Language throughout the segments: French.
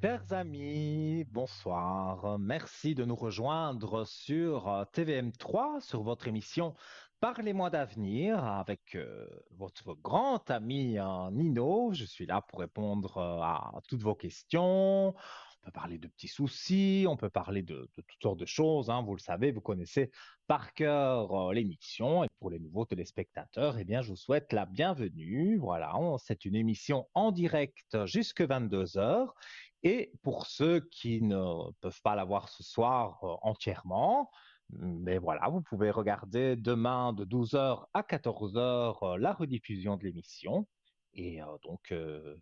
Chers amis, bonsoir. Merci de nous rejoindre sur TVM3, sur votre émission Parlez-moi d'avenir avec votre grand ami Nino. Je suis là pour répondre à toutes vos questions. On peut parler de petits soucis, on peut parler de toutes sortes de choses, hein. Vous le savez, vous connaissez par cœur l'émission. Et pour les nouveaux téléspectateurs, eh bien, je vous souhaite la bienvenue. Voilà, c'est une émission en direct jusque 22 heures. Et pour ceux qui ne peuvent pas la voir ce soir entièrement, mais voilà, vous pouvez regarder demain de 12 heures à 14 heures la rediffusion de l'émission. Et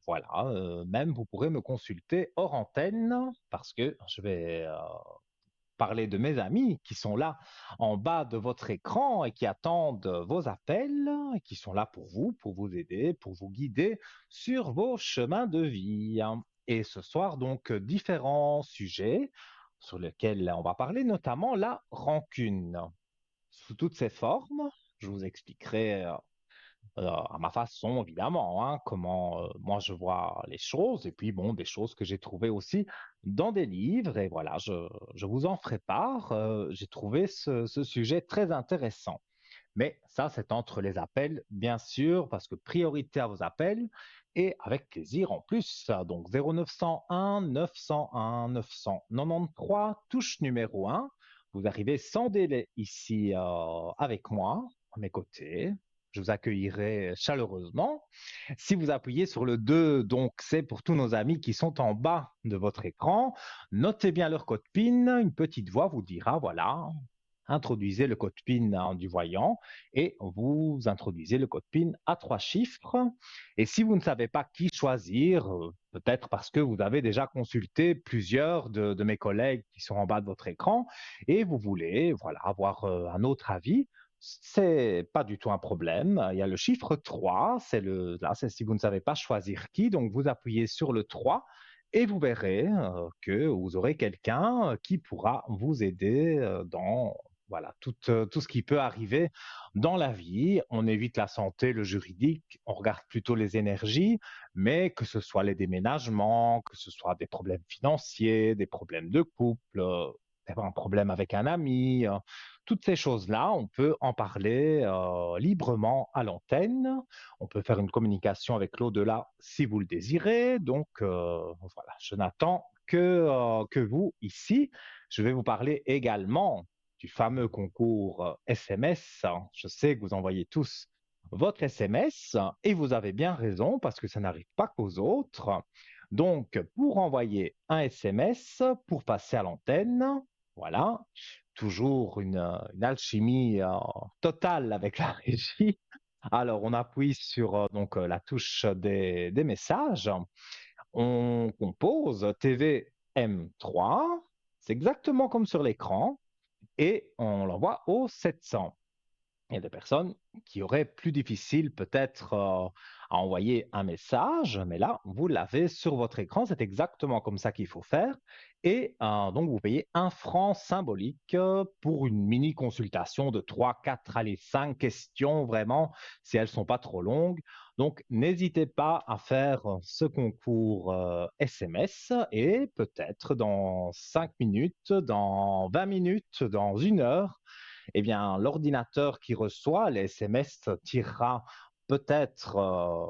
voilà, même vous pourrez me consulter hors antenne parce que je vais parler de mes amis qui sont là en bas de votre écran et qui attendent vos appels, et qui sont là pour vous aider, pour vous guider sur vos chemins de vie. Et ce soir, donc, différents sujets sur lesquels on va parler, notamment la rancune. Sous toutes ses formes, je vous expliquerai à ma façon, évidemment, hein, comment moi je vois les choses, et puis bon, des choses que j'ai trouvées aussi dans des livres, et voilà, je vous en ferai part. J'ai trouvé ce sujet très intéressant. Mais ça, c'est entre les appels, bien sûr, parce que priorité à vos appels, et avec plaisir en plus. Donc 0901 901 993, touche numéro 1. Vous arrivez sans délai ici avec moi, à mes côtés. Je vous accueillerai chaleureusement. Si vous appuyez sur le 2, donc c'est pour tous nos amis qui sont en bas de votre écran. Notez bien leur code PIN. Une petite voix vous dira, voilà, introduisez le code PIN du voyant et vous introduisez le code PIN à 3 chiffres. Et si vous ne savez pas qui choisir, peut-être parce que vous avez déjà consulté plusieurs de mes collègues qui sont en bas de votre écran et vous voulez voilà, avoir un autre avis, c'est pas du tout un problème. Il y a le chiffre 3, là, c'est si vous ne savez pas choisir qui, donc vous appuyez sur le 3 et vous verrez que vous aurez quelqu'un qui pourra vous aider dans voilà, tout ce qui peut arriver dans la vie. On évite la santé, le juridique, on regarde plutôt les énergies, mais que ce soit les déménagements, que ce soit des problèmes financiers, des problèmes de couple, un problème avec un ami, toutes ces choses-là, on peut en parler librement à l'antenne. On peut faire une communication avec l'au-delà si vous le désirez. Donc, voilà, je n'attends que vous ici. Je vais vous parler également du fameux concours SMS. Je sais que vous envoyez tous votre SMS et vous avez bien raison parce que ça n'arrive pas qu'aux autres. Donc, pour envoyer un SMS, pour passer à l'antenne, voilà, toujours une alchimie totale avec la régie. Alors, on appuie sur la touche des messages. On compose TVM3. C'est exactement comme sur l'écran et on l'envoie au 700. Il y a des personnes qui auraient plus difficile peut-être à envoyer un message, mais là, vous l'avez sur votre écran, c'est exactement comme ça qu'il faut faire. Et donc, vous payez 1 franc symbolique pour une mini consultation de 3, 4, allez, 5 questions vraiment, si elles ne sont pas trop longues. Donc, n'hésitez pas à faire ce concours SMS et peut-être dans 5 minutes, dans 20 minutes, dans 1 heure, eh bien, l'ordinateur qui reçoit les SMS tirera peut-être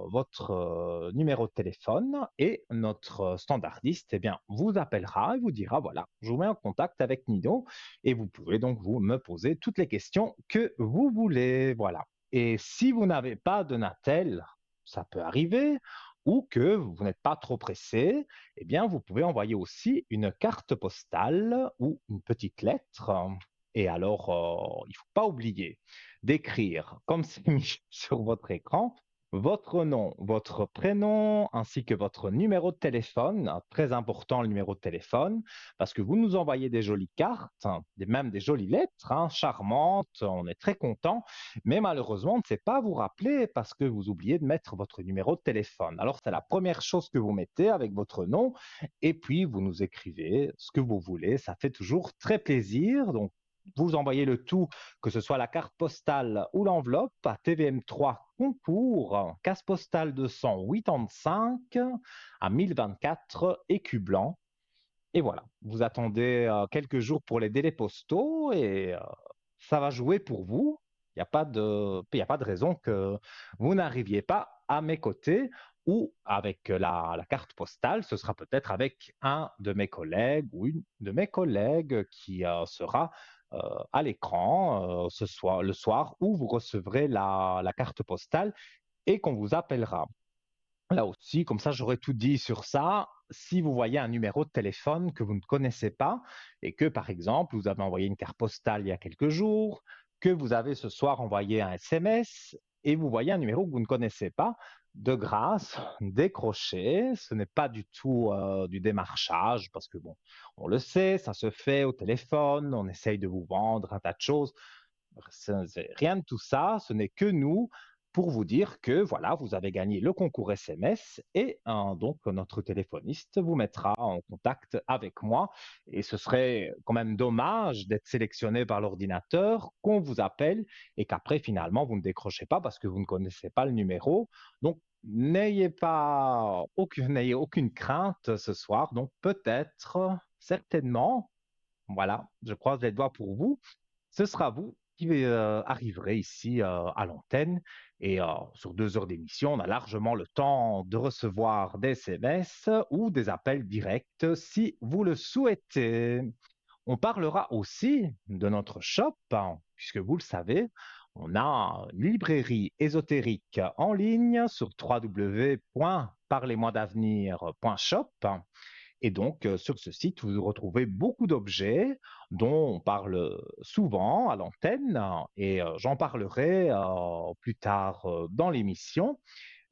votre numéro de téléphone et notre standardiste, eh bien, vous appellera et vous dira, voilà, je vous mets en contact avec Nido et vous pouvez donc vous me poser toutes les questions que vous voulez, voilà. Et si vous n'avez pas de Natel, ça peut arriver, ou que vous n'êtes pas trop pressé, eh bien, vous pouvez envoyer aussi une carte postale ou une petite lettre. Et alors, il ne faut pas oublier d'écrire, comme c'est mis sur votre écran, votre nom, votre prénom, ainsi que votre numéro de téléphone. Très important, le numéro de téléphone, parce que vous nous envoyez des jolies cartes, hein, même des jolies lettres, hein, charmantes, on est très content, mais malheureusement, on ne sait pas vous rappeler parce que vous oubliez de mettre votre numéro de téléphone. Alors, c'est la première chose que vous mettez avec votre nom, et puis vous nous écrivez ce que vous voulez. Ça fait toujours très plaisir. Donc, vous envoyez le tout, que ce soit la carte postale ou l'enveloppe, à TVM3 Concours, case postale 285 à 1024 Écu Blanc. Et voilà, vous attendez quelques jours pour les délais postaux et ça va jouer pour vous. Il y a pas de raison que vous n'arriviez pas à mes côtés ou avec la carte postale. Ce sera peut-être avec un de mes collègues ou une de mes collègues qui sera à l'écran le soir où vous recevrez la carte postale et qu'on vous appellera. Là aussi, comme ça, j'aurais tout dit sur ça. Si vous voyez un numéro de téléphone que vous ne connaissez pas et que, par exemple, vous avez envoyé une carte postale il y a quelques jours, que vous avez ce soir envoyé un SMS et vous voyez un numéro que vous ne connaissez pas, de grâce, décrochez. Ce n'est pas du tout du démarchage parce que, bon, on le sait, ça se fait au téléphone, on essaye de vous vendre un tas de choses. Rien de tout ça, ce n'est que nous pour vous dire que voilà, vous avez gagné le concours SMS et donc notre téléphoniste vous mettra en contact avec moi. Et ce serait quand même dommage d'être sélectionné par l'ordinateur, qu'on vous appelle et qu'après finalement vous ne décrochez pas parce que vous ne connaissez pas le numéro. Donc n'ayez aucune crainte ce soir. Donc peut-être, certainement, voilà, je croise les doigts pour vous, ce sera vous qui arriverez ici à l'antenne et sur 2 heures d'émission, on a largement le temps de recevoir des SMS ou des appels directs si vous le souhaitez. On parlera aussi de notre shop, hein, puisque vous le savez, on a une librairie ésotérique en ligne sur www.parlez-moi-d'avenir.shop. Et donc, sur ce site, vous retrouvez beaucoup d'objets dont on parle souvent à l'antenne et j'en parlerai plus tard dans l'émission.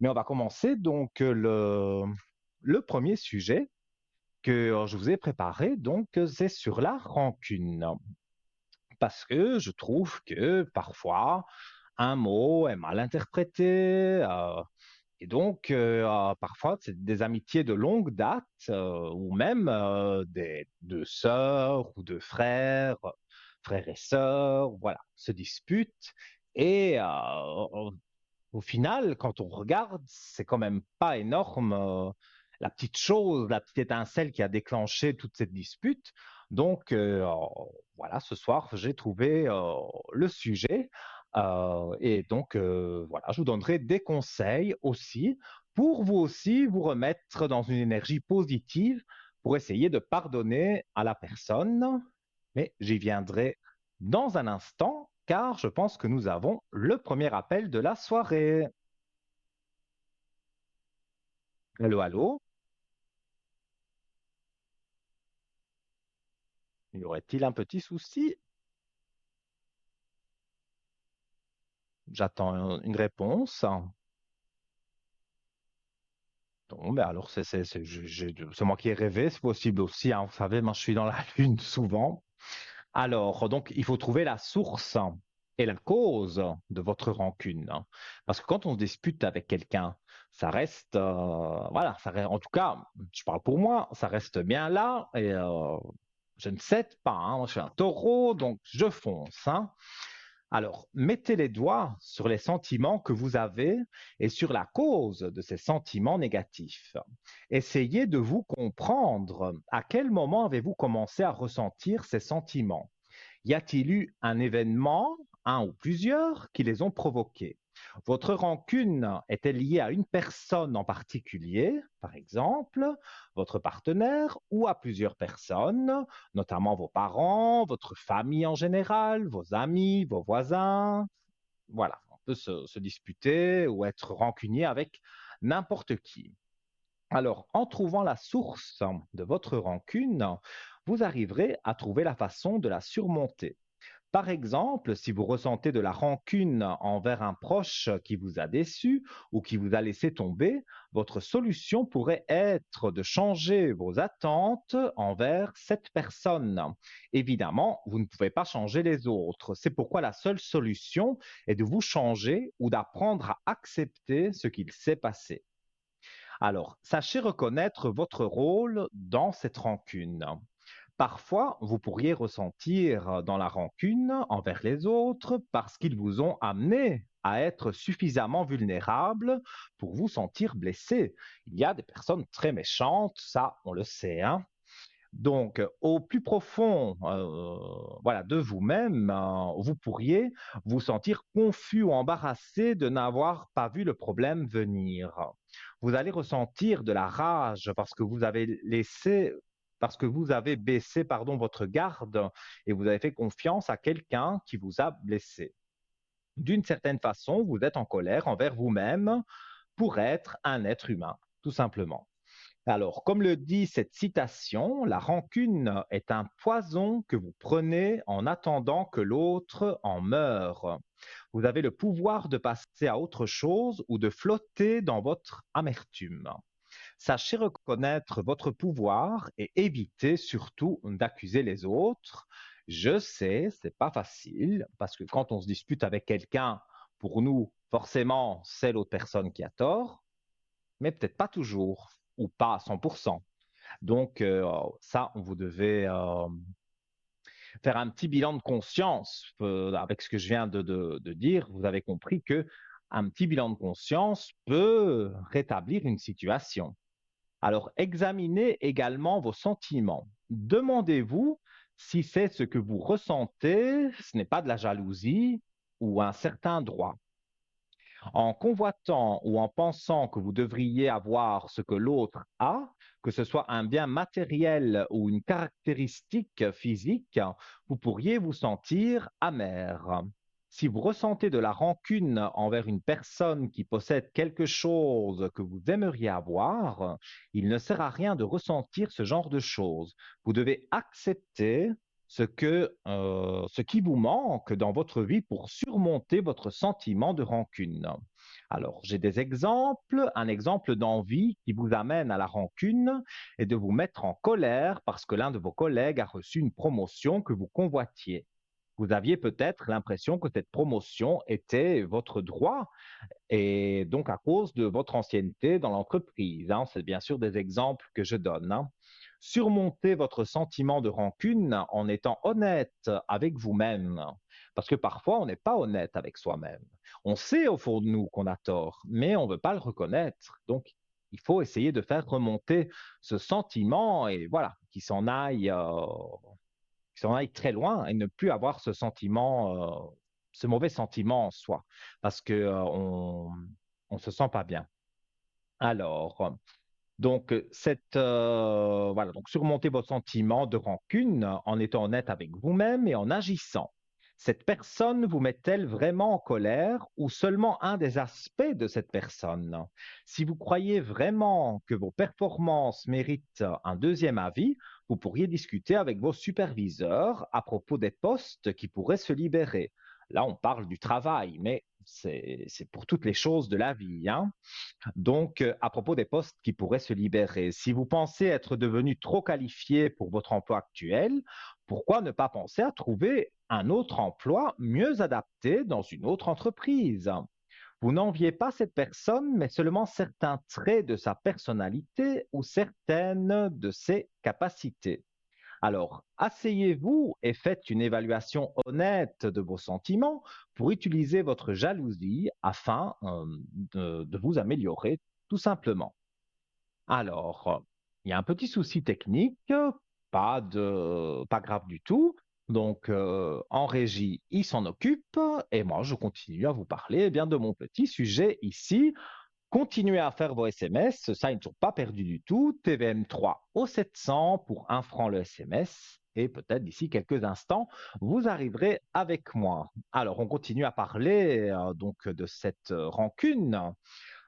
Mais on va commencer donc le premier sujet que je vous ai préparé, donc c'est sur la rancune. Parce que je trouve que parfois, un mot est mal interprété, et donc, parfois, c'est des amitiés de longue date, ou même des deux sœurs ou deux frères, frères et sœurs, voilà, se disputent. Et au final, quand on regarde, c'est quand même pas énorme la petite chose, la petite étincelle qui a déclenché toute cette dispute. Donc, voilà, ce soir, j'ai trouvé le sujet. Et donc, voilà, je vous donnerai des conseils aussi pour vous aussi vous remettre dans une énergie positive pour essayer de pardonner à la personne. Mais j'y viendrai dans un instant, car je pense que nous avons le premier appel de la soirée. Allô, allô? Y aurait-il un petit souci? J'attends une réponse. Bon, ben alors c'est moi qui ai rêvé, c'est possible aussi, hein. Vous savez, moi je suis dans la lune souvent. Alors, donc, il faut trouver la source et la cause de votre rancune, hein. Parce que quand on se dispute avec quelqu'un, ça reste, voilà, en tout cas, je parle pour moi, ça reste bien là et je ne cède pas, hein. Moi, je suis un taureau, donc je fonce, hein. Alors, mettez les doigts sur les sentiments que vous avez et sur la cause de ces sentiments négatifs. Essayez de vous comprendre. À quel moment avez-vous commencé à ressentir ces sentiments? Y a-t-il eu un événement, un ou plusieurs, qui les ont provoqués? Votre rancune est-elle liée à une personne en particulier, par exemple, votre partenaire, ou à plusieurs personnes, notamment vos parents, votre famille en général, vos amis, vos voisins? Voilà, on peut se disputer ou être rancunier avec n'importe qui. Alors, en trouvant la source de votre rancune, vous arriverez à trouver la façon de la surmonter. Par exemple, si vous ressentez de la rancune envers un proche qui vous a déçu ou qui vous a laissé tomber, votre solution pourrait être de changer vos attentes envers cette personne. Évidemment, vous ne pouvez pas changer les autres. C'est pourquoi la seule solution est de vous changer ou d'apprendre à accepter ce qu'il s'est passé. Alors, sachez reconnaître votre rôle dans cette rancune. Parfois, vous pourriez ressentir dans la rancune envers les autres parce qu'ils vous ont amené à être suffisamment vulnérable pour vous sentir blessé. Il y a des personnes très méchantes, ça on le sait, hein. Donc, au plus profond, voilà, de vous-même, vous pourriez vous sentir confus ou embarrassé de n'avoir pas vu le problème venir. Vous allez ressentir de la rage parce que vous avez baissé, pardon, votre garde et vous avez fait confiance à quelqu'un qui vous a blessé. D'une certaine façon, vous êtes en colère envers vous-même pour être un être humain, tout simplement. Alors, comme le dit cette citation, la rancune est un poison que vous prenez en attendant que l'autre en meure. Vous avez le pouvoir de passer à autre chose ou de flotter dans votre amertume. Sachez reconnaître votre pouvoir et évitez surtout d'accuser les autres. Je sais, c'est pas facile parce que quand on se dispute avec quelqu'un, pour nous, forcément, c'est l'autre personne qui a tort, mais peut-être pas toujours ou pas à 100%. Donc, ça, vous devez faire un petit bilan de conscience. Avec ce que je viens de dire, vous avez compris que un petit bilan de conscience peut rétablir une situation. Alors, examinez également vos sentiments. Demandez-vous si c'est ce que vous ressentez, ce n'est pas de la jalousie ou un certain droit. En convoitant ou en pensant que vous devriez avoir ce que l'autre a, que ce soit un bien matériel ou une caractéristique physique, vous pourriez vous sentir amer. Si vous ressentez de la rancune envers une personne qui possède quelque chose que vous aimeriez avoir, il ne sert à rien de ressentir ce genre de choses. Vous devez accepter ce qui vous manque dans votre vie pour surmonter votre sentiment de rancune. Alors, j'ai des exemples. Un exemple d'envie qui vous amène à la rancune est de vous mettre en colère parce que l'un de vos collègues a reçu une promotion que vous convoitiez. Vous aviez peut-être l'impression que cette promotion était votre droit et donc à cause de votre ancienneté dans l'entreprise, hein. C'est bien sûr des exemples que je donne, hein. Surmontez votre sentiment de rancune en étant honnête avec vous-même, parce que parfois on n'est pas honnête avec soi-même. On sait au fond de nous qu'on a tort, mais on ne veut pas le reconnaître. Donc, il faut essayer de faire remonter ce sentiment et voilà, qu'il s'en aille très loin et ne plus avoir ce sentiment, ce mauvais sentiment en soi, parce que on se sent pas bien. Alors, donc voilà, donc surmonter vos sentiments de rancune en étant honnête avec vous-même et en agissant. Cette personne vous met-elle vraiment en colère ou seulement un des aspects de cette personne? Si vous croyez vraiment que vos performances méritent un deuxième avis, vous pourriez discuter avec vos superviseurs à propos des postes qui pourraient se libérer. Là, on parle du travail, mais c'est pour toutes les choses de la vie, hein. Donc, à propos des postes qui pourraient se libérer, si vous pensez être devenu trop qualifié pour votre emploi actuel, pourquoi ne pas penser à trouver un autre emploi mieux adapté dans une autre entreprise? Vous n'enviez pas cette personne, mais seulement certains traits de sa personnalité ou certaines de ses capacités. Alors, asseyez-vous et faites une évaluation honnête de vos sentiments pour utiliser votre jalousie afin de vous améliorer tout simplement. Alors, il y a un petit souci technique, pas grave du tout. Donc, en régie, il s'en occupe et moi, je continue à vous parler eh bien, de mon petit sujet ici. Continuez à faire vos SMS, ça, ils ne sont pas perdus du tout. TVM3 au 700 pour 1 franc le SMS. Et peut-être d'ici quelques instants, vous arriverez avec moi. Alors, on continue à parler donc de cette rancune.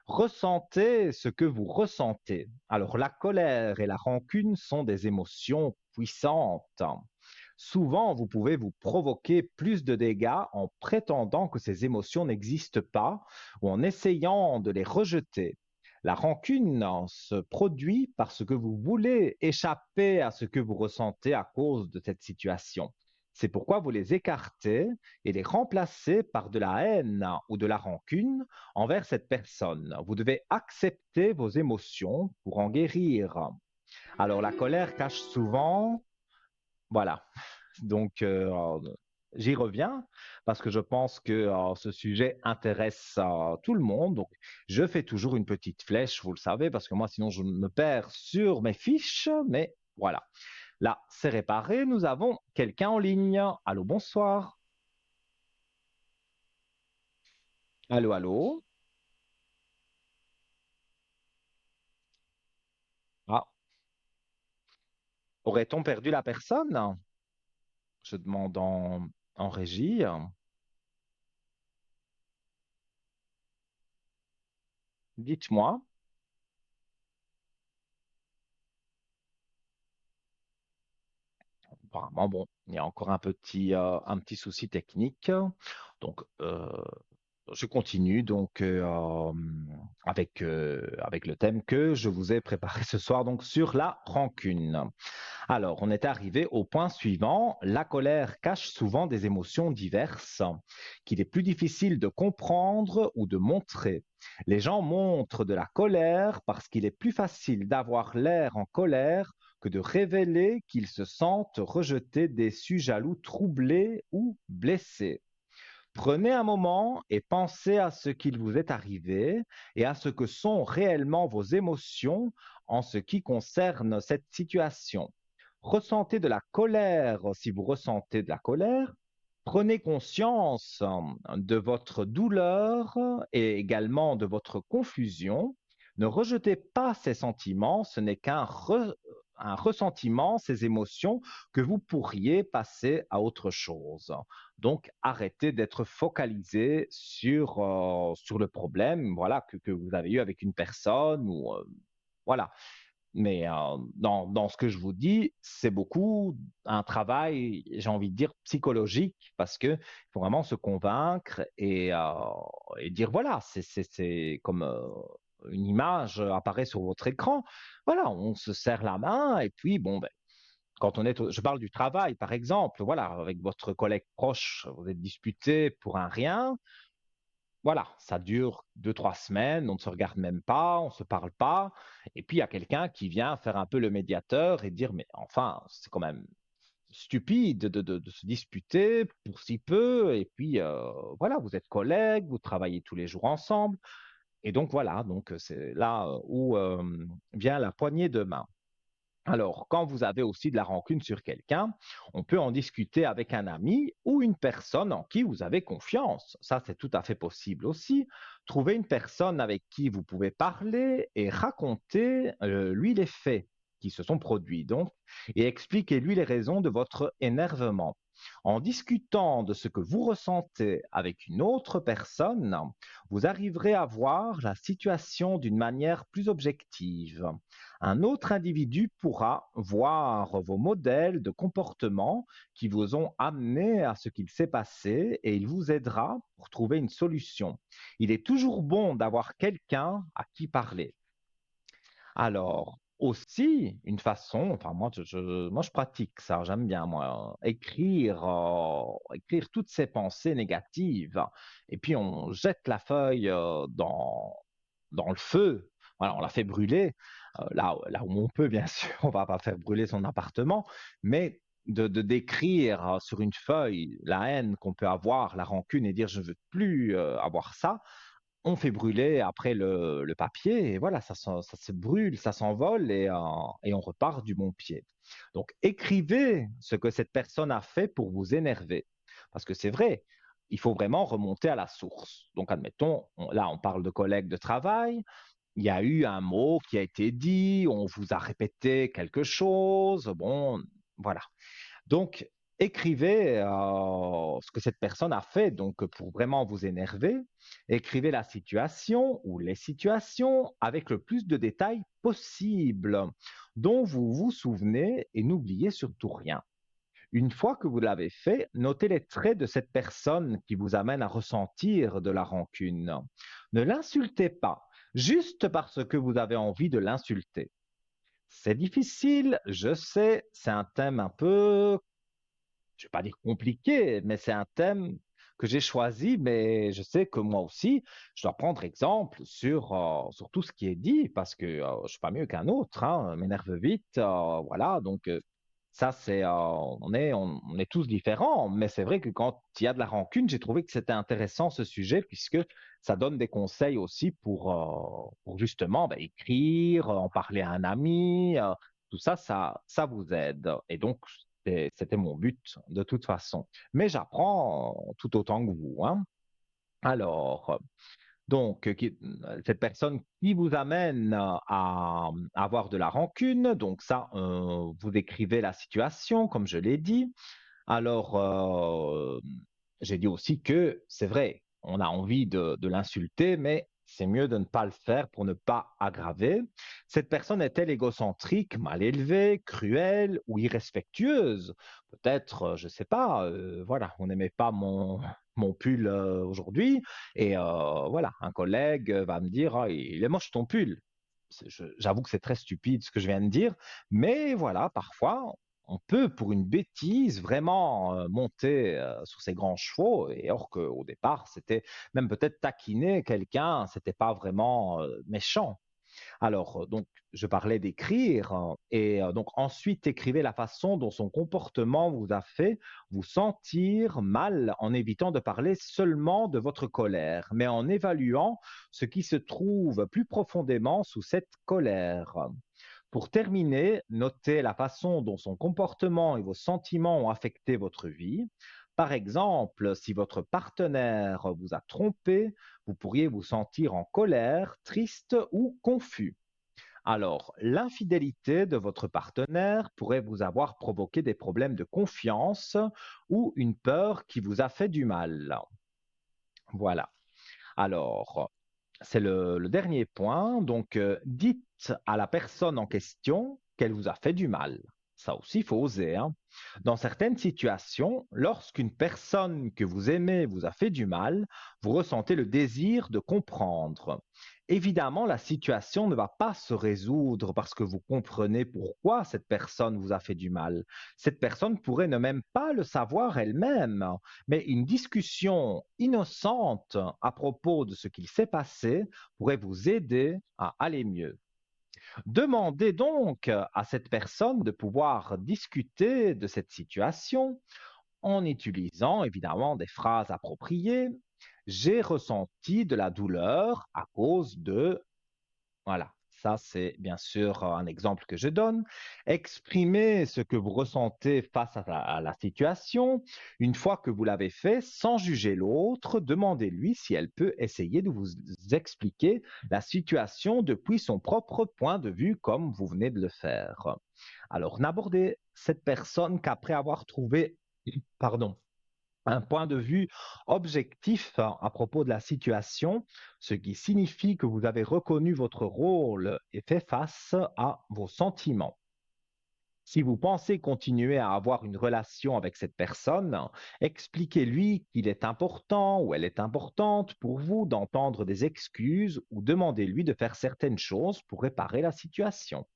Ressentez ce que vous ressentez. Alors, la colère et la rancune sont des émotions puissantes. Souvent, vous pouvez vous provoquer plus de dégâts en prétendant que ces émotions n'existent pas ou en essayant de les rejeter. La rancune se produit parce que vous voulez échapper à ce que vous ressentez à cause de cette situation. C'est pourquoi vous les écartez et les remplacez par de la haine ou de la rancune envers cette personne. Vous devez accepter vos émotions pour en guérir. Alors la colère cache souvent, voilà, donc j'y reviens parce que je pense que ce sujet intéresse tout le monde. Donc je fais toujours une petite flèche, vous le savez, parce que moi sinon je me perds sur mes fiches, mais voilà. Là, c'est réparé. Nous avons quelqu'un en ligne. Allô, bonsoir. Allô, allô. Ah, aurait-on perdu la personne? Je demande en régie. Dites-moi. Apparemment, bon, il y a encore un petit souci technique. Donc, je continue donc avec le thème que je vous ai préparé ce soir, donc sur la rancune. Alors, on est arrivé au point suivant. La colère cache souvent des émotions diverses qu'il est plus difficile de comprendre ou de montrer. Les gens montrent de la colère parce qu'il est plus facile d'avoir l'air en colère que de révéler qu'ils se sentent rejetés, déçus, jaloux, troublés ou blessés. Prenez un moment et pensez à ce qu'il vous est arrivé et à ce que sont réellement vos émotions en ce qui concerne cette situation. Ressentez de la colère si vous ressentez de la colère. Prenez conscience de votre douleur et également de votre confusion. Ne rejetez pas ces sentiments, ce n'est un ressentiment, ces émotions que vous pourriez passer à autre chose. Donc, arrêtez d'être focalisé sur le problème voilà, que vous avez eu avec une personne ou voilà. Mais dans ce que je vous dis, c'est beaucoup un travail, j'ai envie de dire, psychologique, parce qu'il faut vraiment se convaincre et dire, voilà, c'est comme une image apparaît sur votre écran. Voilà, on se serre la main et puis, bon, ben, quand on est, je parle du travail, par exemple, voilà, avec votre collègue proche, vous êtes disputé pour un rien, voilà, ça dure 2, 3 semaines, on ne se regarde même pas, on ne se parle pas. Et puis, il y a quelqu'un qui vient faire un peu le médiateur et dire, mais enfin, c'est quand même stupide de se disputer pour si peu. Et puis, voilà, vous êtes collègues, vous travaillez tous les jours ensemble. Et donc, voilà, donc c'est là où vient la poignée de main. Alors, quand vous avez aussi de la rancune sur quelqu'un, on peut en discuter avec un ami ou une personne en qui vous avez confiance. Ça, c'est tout à fait possible aussi. Trouvez une personne avec qui vous pouvez parler et raconter lui les faits qui se sont produits, donc, et expliquez-lui les raisons de votre énervement. En discutant de ce que vous ressentez avec une autre personne, vous arriverez à voir la situation d'une manière plus objective. Un autre individu pourra voir vos modèles de comportement qui vous ont amené à ce qu'il s'est passé et il vous aidera pour trouver une solution. Il est toujours bon d'avoir quelqu'un à qui parler. Alors, aussi, une façon, enfin moi je pratique ça, j'aime bien moi, écrire toutes ces pensées négatives et puis on jette la feuille dans le feu. Voilà, on la fait brûler. Là où on peut, bien sûr, on va pas faire brûler son appartement, mais de d'écrire sur une feuille la haine qu'on peut avoir, la rancune et dire je ne veux plus avoir ça, on fait brûler après le papier et voilà, ça se brûle, ça s'envole et on repart du bon pied. Donc, écrivez ce que cette personne a fait pour vous énerver. Parce que c'est vrai, il faut vraiment remonter à la source. Donc, admettons, là, on parle de collègues de travail, il y a eu un mot qui a été dit, on vous a répété quelque chose, bon, voilà. Donc, écrivez ce que cette personne a fait, donc pour vraiment vous énerver, écrivez la situation ou les situations avec le plus de détails possible dont vous vous souvenez et n'oubliez surtout rien. Une fois que vous l'avez fait, notez les traits de cette personne qui vous amène à ressentir de la rancune. Ne l'insultez pas, juste parce que vous avez envie de l'insulter. C'est difficile, je sais, c'est un thème un peu, je vais pas dire compliqué, mais c'est un thème que j'ai choisi, mais je sais que moi aussi, je dois prendre exemple sur tout ce qui est dit, parce que je suis pas mieux qu'un autre, hein, m'énerve vite, voilà, donc ça c'est, on est tous différents, mais c'est vrai que quand il y a de la rancune, j'ai trouvé que c'était intéressant ce sujet, puisque ça donne des conseils aussi pour justement ben, écrire, en parler à un ami, tout ça, ça vous aide. Et donc, c'était mon but de toute façon. Mais j'apprends tout autant que vous, hein. Alors, donc, cette personne qui vous amène à avoir de la rancune, donc ça, vous décrivez la situation, comme je l'ai dit. Alors, j'ai dit aussi que c'est vrai, on a envie de l'insulter, mais c'est mieux de ne pas le faire pour ne pas aggraver. Cette personne est-elle égocentrique, mal élevée, cruelle ou irrespectueuse? Peut-être, je ne sais pas, voilà, on n'aimait pas mon pull aujourd'hui, et voilà, un collègue va me dire: «Ah, il est moche ton pull». J'avoue que c'est très stupide ce que je viens de dire, mais voilà, parfois, on peut, pour une bêtise, vraiment monter sur ses grands chevaux, et or qu'au départ, c'était même peut-être taquiner quelqu'un, c'était pas vraiment méchant. Alors, donc, je parlais d'écrire, et donc ensuite écrivez la façon dont son comportement vous a fait vous sentir mal, en évitant de parler seulement de votre colère, mais en évaluant ce qui se trouve plus profondément sous cette colère. Pour terminer, notez la façon dont son comportement et vos sentiments ont affecté votre vie. Par exemple, si votre partenaire vous a trompé, vous pourriez vous sentir en colère, triste ou confus. Alors, l'infidélité de votre partenaire pourrait vous avoir provoqué des problèmes de confiance ou une peur qui vous a fait du mal. Voilà. Alors, c'est le dernier point. Donc, dites à la personne en question qu'elle vous a fait du mal. Ça aussi, il faut oser, hein. Dans certaines situations, lorsqu'une personne que vous aimez vous a fait du mal, vous ressentez le désir de comprendre. Évidemment, la situation ne va pas se résoudre parce que vous comprenez pourquoi cette personne vous a fait du mal. Cette personne pourrait ne même pas le savoir elle-même, mais une discussion innocente à propos de ce qu'il s'est passé pourrait vous aider à aller mieux. Demandez donc à cette personne de pouvoir discuter de cette situation en utilisant évidemment des phrases appropriées. J'ai ressenti de la douleur à cause de... Voilà, ça c'est bien sûr un exemple que je donne. Exprimez ce que vous ressentez face à la situation. Une fois que vous l'avez fait, sans juger l'autre, demandez-lui si elle peut essayer de vous expliquer la situation depuis son propre point de vue, comme vous venez de le faire. Alors, n'abordez cette personne qu'après avoir trouvé, pardon, un point de vue objectif à propos de la situation, ce qui signifie que vous avez reconnu votre rôle et fait face à vos sentiments. Si vous pensez continuer à avoir une relation avec cette personne, expliquez-lui qu'il est important ou elle est importante pour vous d'entendre des excuses ou demandez-lui de faire certaines choses pour réparer la situation.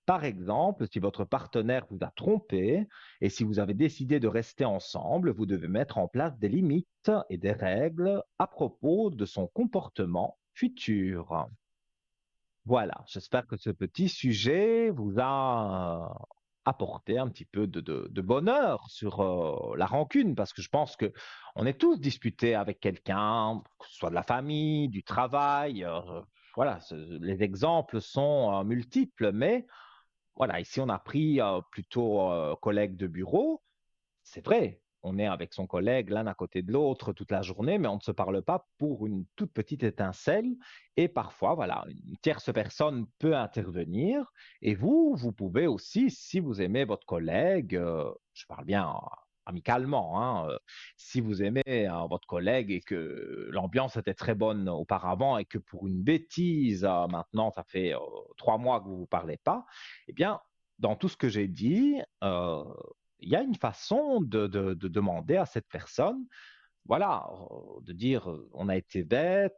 Par exemple, si votre partenaire vous a trompé et si vous avez décidé de rester ensemble, vous devez mettre en place des limites et des règles à propos de son comportement futur. Voilà, j'espère que ce petit sujet vous a apporté un petit peu de bonheur sur la rancune, parce que je pense que on est tous disputés avec quelqu'un, que ce soit de la famille, du travail. Voilà, les exemples sont multiples, mais voilà, ici on a pris plutôt collègue de bureau. C'est vrai, on est avec son collègue l'un à côté de l'autre toute la journée, mais on ne se parle pas pour une toute petite étincelle. Et parfois, voilà, une tierce personne peut intervenir. Et vous pouvez aussi, si vous aimez votre collègue, je parle bien amicalement, hein, si vous aimez votre collègue et que l'ambiance était très bonne auparavant et que pour une bêtise, maintenant, ça fait 3 mois que vous ne vous parlez pas, eh bien, dans tout ce que j'ai dit, il y a une façon de demander à cette personne, voilà, de dire on a été bête,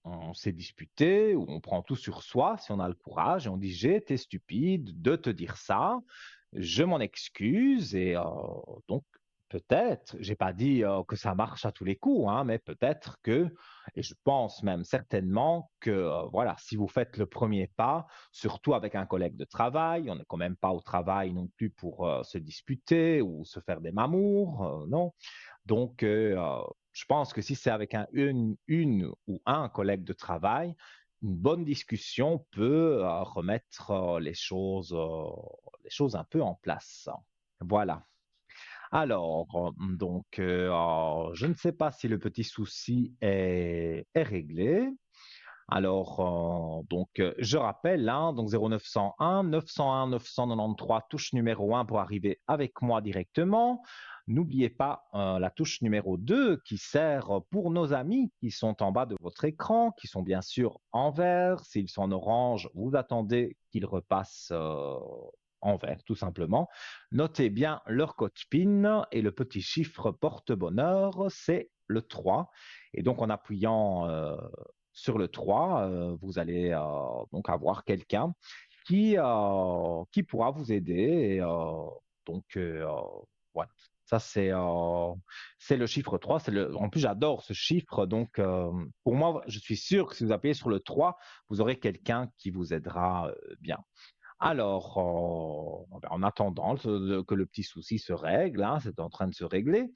on s'est disputé, ou on prend tout sur soi si on a le courage, et on dit j'ai été stupide de te dire ça, je m'en excuse, et donc peut-être, j'ai pas dit que ça marche à tous les coups, hein, mais peut-être que, et je pense même certainement que voilà, si vous faites le premier pas, surtout avec un collègue de travail, on n'est quand même pas au travail non plus pour se disputer ou se faire des mamours, non. Donc, je pense que si c'est avec une ou un collègue de travail, une bonne discussion peut remettre les choses un peu en place. Voilà. Alors, je ne sais pas si le petit souci est réglé. Alors, je rappelle, hein, donc 0901 901 993, touche numéro 1 pour arriver avec moi directement. N'oubliez pas la touche numéro 2 qui sert pour nos amis qui sont en bas de votre écran, qui sont bien sûr en vert. S'ils sont en orange, vous attendez qu'ils repassent en vert, tout simplement. Notez bien leur code PIN et le petit chiffre porte-bonheur, c'est le 3. Et donc, en appuyant sur le 3, vous allez donc avoir quelqu'un qui pourra vous aider. Et, donc, voilà. Ça, c'est le chiffre 3. En plus, j'adore ce chiffre. Donc, pour moi, je suis sûr que si vous appuyez sur le 3, vous aurez quelqu'un qui vous aidera bien. Alors, en attendant que le petit souci se règle, hein, c'est en train de se régler,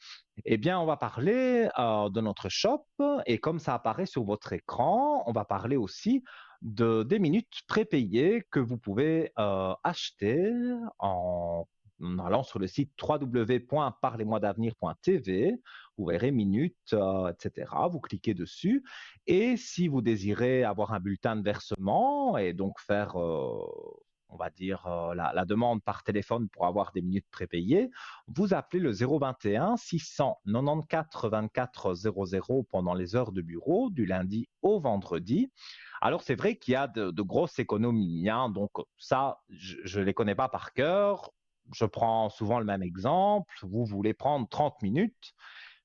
eh bien, on va parler de notre shop et comme ça apparaît sur votre écran, on va parler aussi des minutes prépayées que vous pouvez acheter en allant sur le site www.parlez-moi-d'avenir.tv. Vous verrez minutes, etc. Vous cliquez dessus et si vous désirez avoir un bulletin de versement et donc faire on va dire, la demande par téléphone pour avoir des minutes prépayées, vous appelez le 021 694 24 00 pendant les heures de bureau du lundi au vendredi. Alors c'est vrai qu'il y a de grosses économies, hein, donc ça, je ne les connais pas par cœur. Je prends souvent le même exemple. Vous voulez prendre 30 minutes,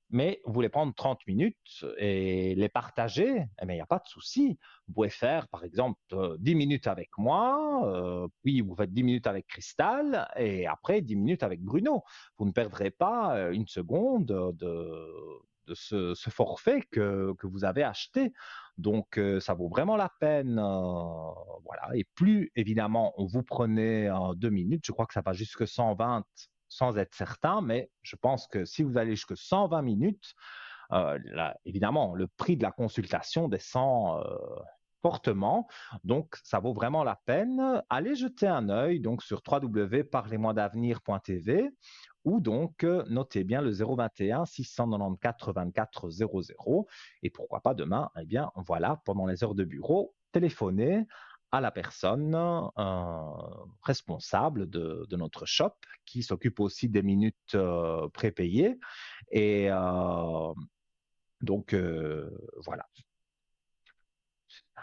mais vous voulez prendre 30 minutes et les partager, eh bien, il n'y a pas de souci. Vous pouvez faire, par exemple, 10 minutes avec moi, puis vous faites 10 minutes avec Cristal, et après 10 minutes avec Bruno. Vous ne perdrez pas une seconde de ce forfait que vous avez acheté. Donc, ça vaut vraiment la peine. Voilà. Et plus, évidemment, vous prenez 2 minutes, je crois que ça va jusque 120 sans être certain, mais je pense que si vous allez jusque 120 minutes, là, évidemment, le prix de la consultation descend fortement. Donc, ça vaut vraiment la peine. Allez jeter un œil donc sur www.parlez-moi-d'avenir.tv ou donc notez bien le 021 694 24 00 et pourquoi pas demain, eh bien voilà, pendant les heures de bureau, téléphonez à la personne responsable de notre shop qui s'occupe aussi des minutes prépayées et voilà.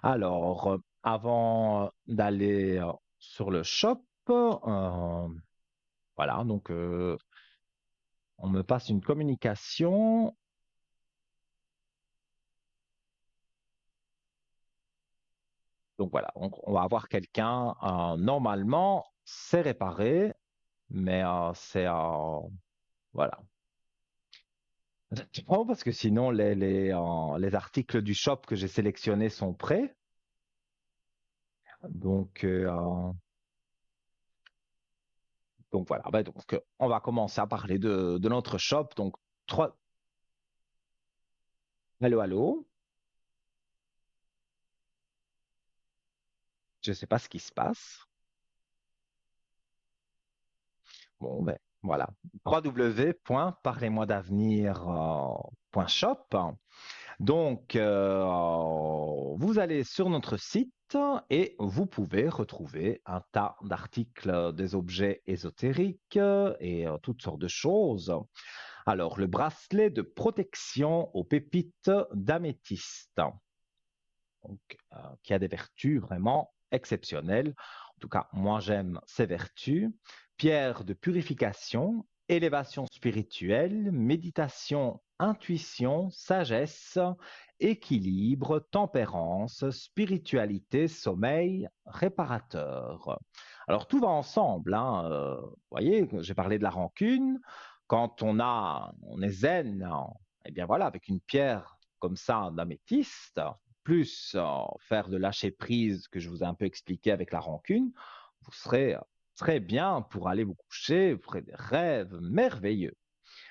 Alors, avant d'aller sur le shop, voilà, donc on me passe une communication. Donc voilà, on va avoir quelqu'un, normalement, c'est réparé, mais voilà. Oh, parce que sinon, les articles du shop que j'ai sélectionnés sont prêts. Donc, donc voilà, ben donc, on va commencer à parler de notre shop. Donc, trois... Allô, allô? Je ne sais pas ce qui se passe. Bon, ben voilà. www.parlez-moi-d'avenir.shop. Donc, vous allez sur notre site et vous pouvez retrouver un tas d'articles, des objets ésotériques et toutes sortes de choses. Alors, le bracelet de protection aux pépites d'améthyste, donc, qui a des vertus vraiment exceptionnelles. En tout cas, moi, j'aime ces vertus. Pierre de purification, élévation spirituelle, méditation, intuition, sagesse, équilibre, tempérance, spiritualité, sommeil, réparateur. Alors, tout va ensemble, hein. Vous voyez, j'ai parlé de la rancune. Quand on est zen, eh bien voilà, avec une pierre comme ça d'améthyste, plus faire de lâcher prise que je vous ai un peu expliqué avec la rancune, vous serez très bien pour aller vous coucher, vous ferez des rêves merveilleux.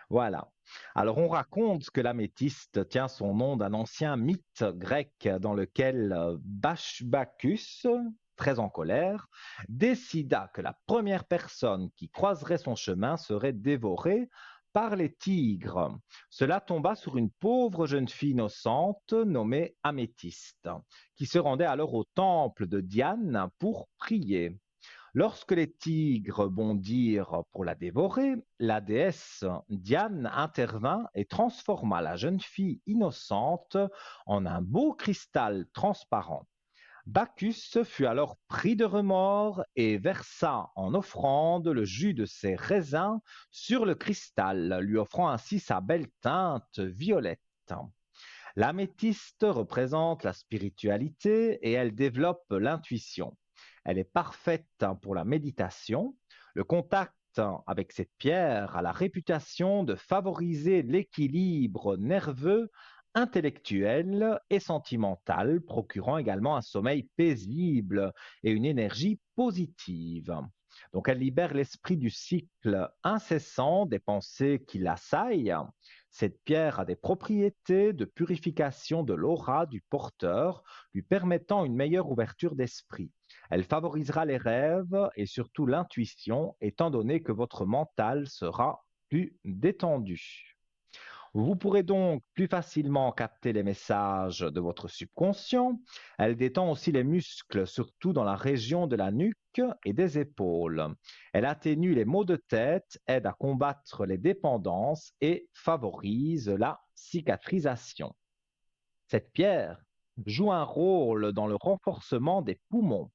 Voilà. Alors on raconte que l'améthyste tient son nom d'un ancien mythe grec dans lequel Bacchus, très en colère, décida que la première personne qui croiserait son chemin serait dévorée par les tigres. Cela tomba sur une pauvre jeune fille innocente nommée Améthyste, qui se rendait alors au temple de Diane pour prier. Lorsque les tigres bondirent pour la dévorer, la déesse Diane intervint et transforma la jeune fille innocente en un beau cristal transparent. Bacchus fut alors pris de remords et versa en offrande le jus de ses raisins sur le cristal, lui offrant ainsi sa belle teinte violette. L'améthyste représente la spiritualité et elle développe l'intuition. Elle est parfaite pour la méditation. Le contact avec cette pierre a la réputation de favoriser l'équilibre nerveux, intellectuel et sentimental, procurant également un sommeil paisible et une énergie positive. Donc elle libère l'esprit du cycle incessant des pensées qui l'assaillent. Cette pierre a des propriétés de purification de l'aura du porteur, lui permettant une meilleure ouverture d'esprit. Elle favorisera les rêves et surtout l'intuition, étant donné que votre mental sera plus détendu. Vous pourrez donc plus facilement capter les messages de votre subconscient. Elle détend aussi les muscles, surtout dans la région de la nuque et des épaules. Elle atténue les maux de tête, aide à combattre les dépendances et favorise la cicatrisation. Cette pierre joue un rôle dans le renforcement des poumons,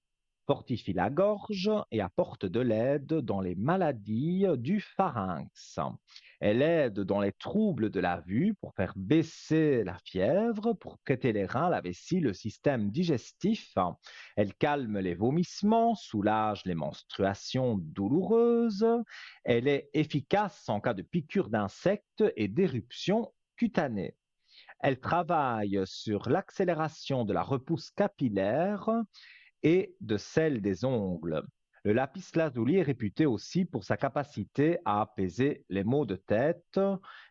fortifie la gorge et apporte de l'aide dans les maladies du pharynx. Elle aide dans les troubles de la vue pour faire baisser la fièvre, pour traiter les reins, la vessie, le système digestif. Elle calme les vomissements, soulage les menstruations douloureuses. Elle est efficace en cas de piqûres d'insectes et d'éruptions cutanées. Elle travaille sur l'accélération de la repousse capillaire et de celle des ongles. Le lapis lazuli est réputé aussi pour sa capacité à apaiser les maux de tête.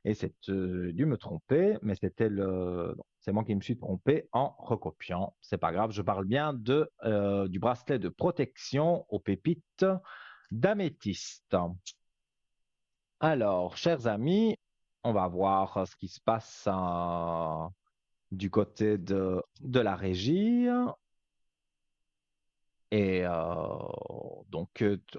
Et c'est dû me tromper, mais c'était le. Non, c'est moi qui me suis trompé en recopiant. C'est pas grave, je parle bien du bracelet de protection aux pépites d'améthyste. Alors, chers amis, on va voir ce qui se passe du côté de la régie. Et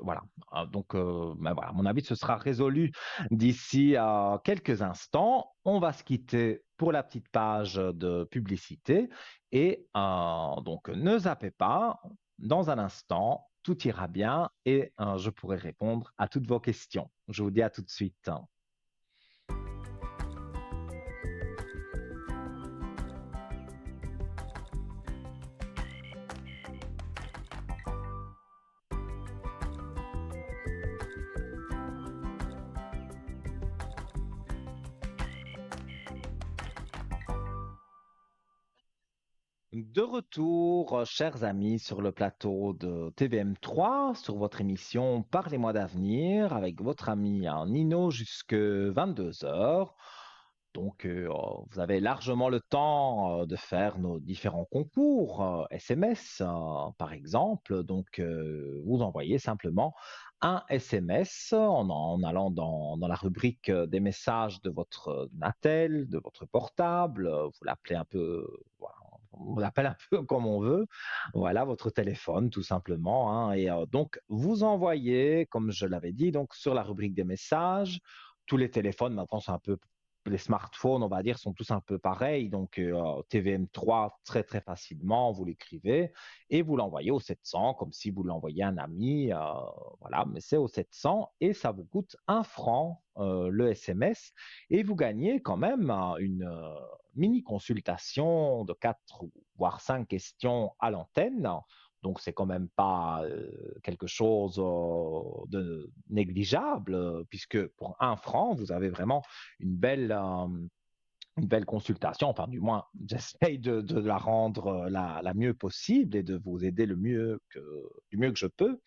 voilà. Ben voilà, à mon avis, ce sera résolu d'ici à quelques instants. On va se quitter pour la petite page de publicité. Et donc, ne zappez pas. Dans un instant, tout ira bien et je pourrai répondre à toutes vos questions. Je vous dis à tout de suite. De retour, chers amis, sur le plateau de TVM3, sur votre émission Parlez-moi d'avenir, avec votre ami Nino jusque 22 heures. Donc, vous avez largement le temps de faire nos différents concours SMS, par exemple. Donc, vous envoyez simplement un SMS en allant dans la rubrique des messages de votre Natel, de votre portable. Vous l'appelez un peu, voilà, on l'appelle un peu comme on veut. Voilà, votre téléphone, tout simplement, hein. Et donc, vous envoyez, comme je l'avais dit, donc sur la rubrique des messages. Tous les téléphones maintenant sont un peu les smartphones, on va dire, sont tous un peu pareils. Donc, TVM3, très, très facilement, vous l'écrivez et vous l'envoyez au 700, comme si vous l'envoyiez à un ami. Voilà, mais c'est au 700 et ça vous coûte 1 franc le SMS. Et vous gagnez quand même une mini consultation de 4 voire 5 questions à l'antenne. Donc, c'est quand même pas quelque chose de négligeable, puisque pour 1 franc, vous avez vraiment une belle, euh, une belle consultation. Enfin, du moins, j'essaye de la rendre la mieux possible et de vous aider du mieux que je peux.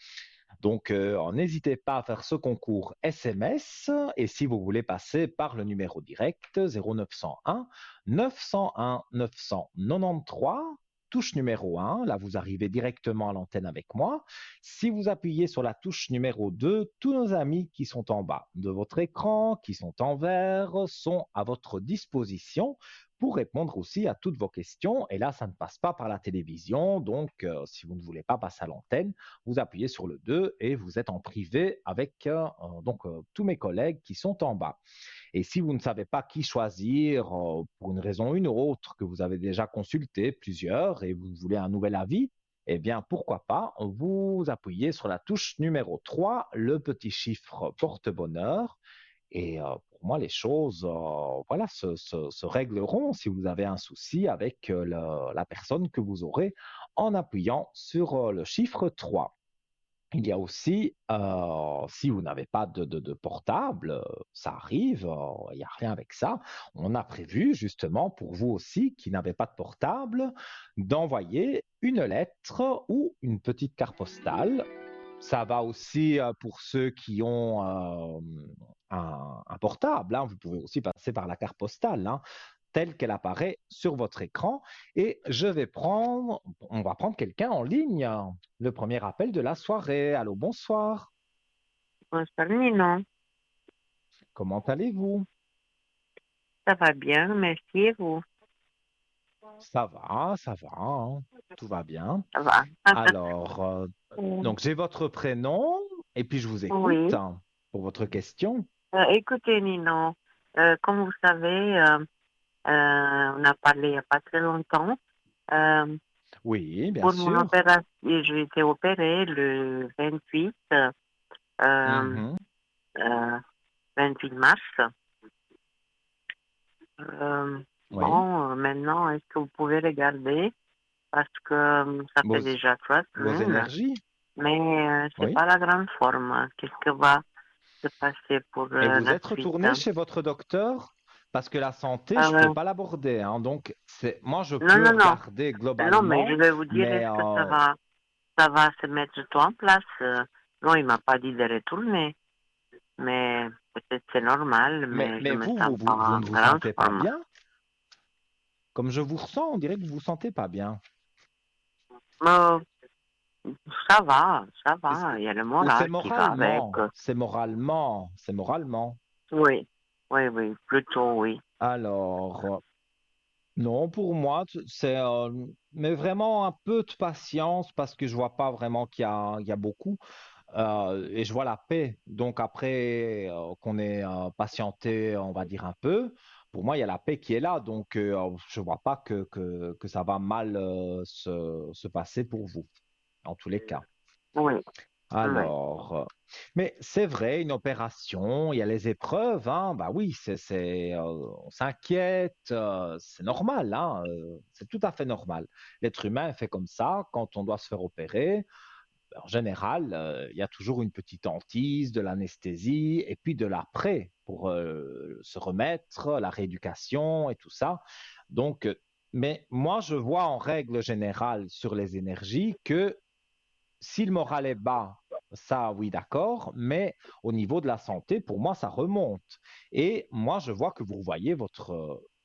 Donc, n'hésitez pas à faire ce concours SMS et si vous voulez passer par le numéro direct 0901 901 993, touche numéro 1, là vous arrivez directement à l'antenne avec moi. Si vous appuyez sur la touche numéro 2, tous nos amis qui sont en bas de votre écran, qui sont en vert, sont à votre disposition pour répondre aussi à toutes vos questions. Et là, ça ne passe pas par la télévision, donc si vous ne voulez pas passer à l'antenne, vous appuyez sur le 2 et vous êtes en privé avec tous mes collègues qui sont en bas. Et si vous ne savez pas qui choisir pour une raison ou une autre, que vous avez déjà consulté plusieurs et vous voulez un nouvel avis, eh bien, pourquoi pas, vous appuyez sur la touche numéro 3, le petit chiffre porte-bonheur. Et pour moi, les choses voilà, se régleront si vous avez un souci avec la personne que vous aurez en appuyant sur le chiffre 3. Il y a aussi, si vous n'avez pas de portable, ça arrive, il n'y a rien avec ça. On a prévu justement pour vous aussi qui n'avez pas de portable, d'envoyer une lettre ou une petite carte postale. Ça va aussi pour ceux qui ont un portable, hein. Vous pouvez aussi passer par la carte postale, hein, telle qu'elle apparaît sur votre écran. Et on va prendre quelqu'un en ligne. Le premier appel de la soirée. Allô, bonsoir. Bonsoir Nino, Comment allez-vous? ça va bien, merci et vous, Ça va, hein. Tout va bien. ça va. Alors, donc j'ai votre prénom et puis je vous écoute Oui, hein, pour votre question. écoutez Nino, comme vous savez, on a parlé il n'y a pas très longtemps. Euh, Oui, bien pour mon sûr. opération, j'ai été opérée le 28, Mhm. 28 mars. Oui. Bon, maintenant, est-ce que vous pouvez regarder? Parce que ça fait Vos, déjà 3 vos semaines, énergies? mais c'est Oui. pas la grande forme. Qu'est-ce que va se passer pour Et vous la êtes suite? retourné chez votre docteur? Parce que la santé, je ne peux Euh, pas l'aborder, hein. Donc, moi, je non, peux non, non. regarder Non, mais je globalement, vais vous dire, mais, est-ce que ça va se mettre tout en place? Non, il m'a pas dit de retourner, mais peut-être c'est normal, mais je mais me vous, sens pas vous en ne vous grande sentez pas forme. bien? Comme je vous ressens, on dirait que vous vous sentez pas bien. Euh, ça Est-ce que- va. Il y a le Ou c'est moral qui va avec. moralement? C'est moralement? C'est moralement. Oui, oui, oui, plutôt oui. Alors, non, pour moi, mais vraiment un peu de patience parce que je vois pas vraiment il y a beaucoup. Et je vois la paix. Donc après qu'on ait patienté, on va dire un peu, pour moi, il y a la paix qui est là. Donc je vois pas que ça va mal se passer pour vous, en tous les cas. Oui, oui. Alors, mais c'est vrai, une opération, il y a les épreuves, hein, bah oui, on s'inquiète, c'est normal, hein, c'est tout à fait normal. L'être humain est fait comme ça, quand on doit se faire opérer, en général, il y a toujours une petite hantise, de l'anesthésie et puis de l'après pour se remettre, la rééducation et tout ça. Donc, mais moi, je vois en règle générale sur les énergies que si le moral est bas, ça, oui, d'accord, mais au niveau de la santé, pour moi, ça remonte. Et moi, je vois que vous voyez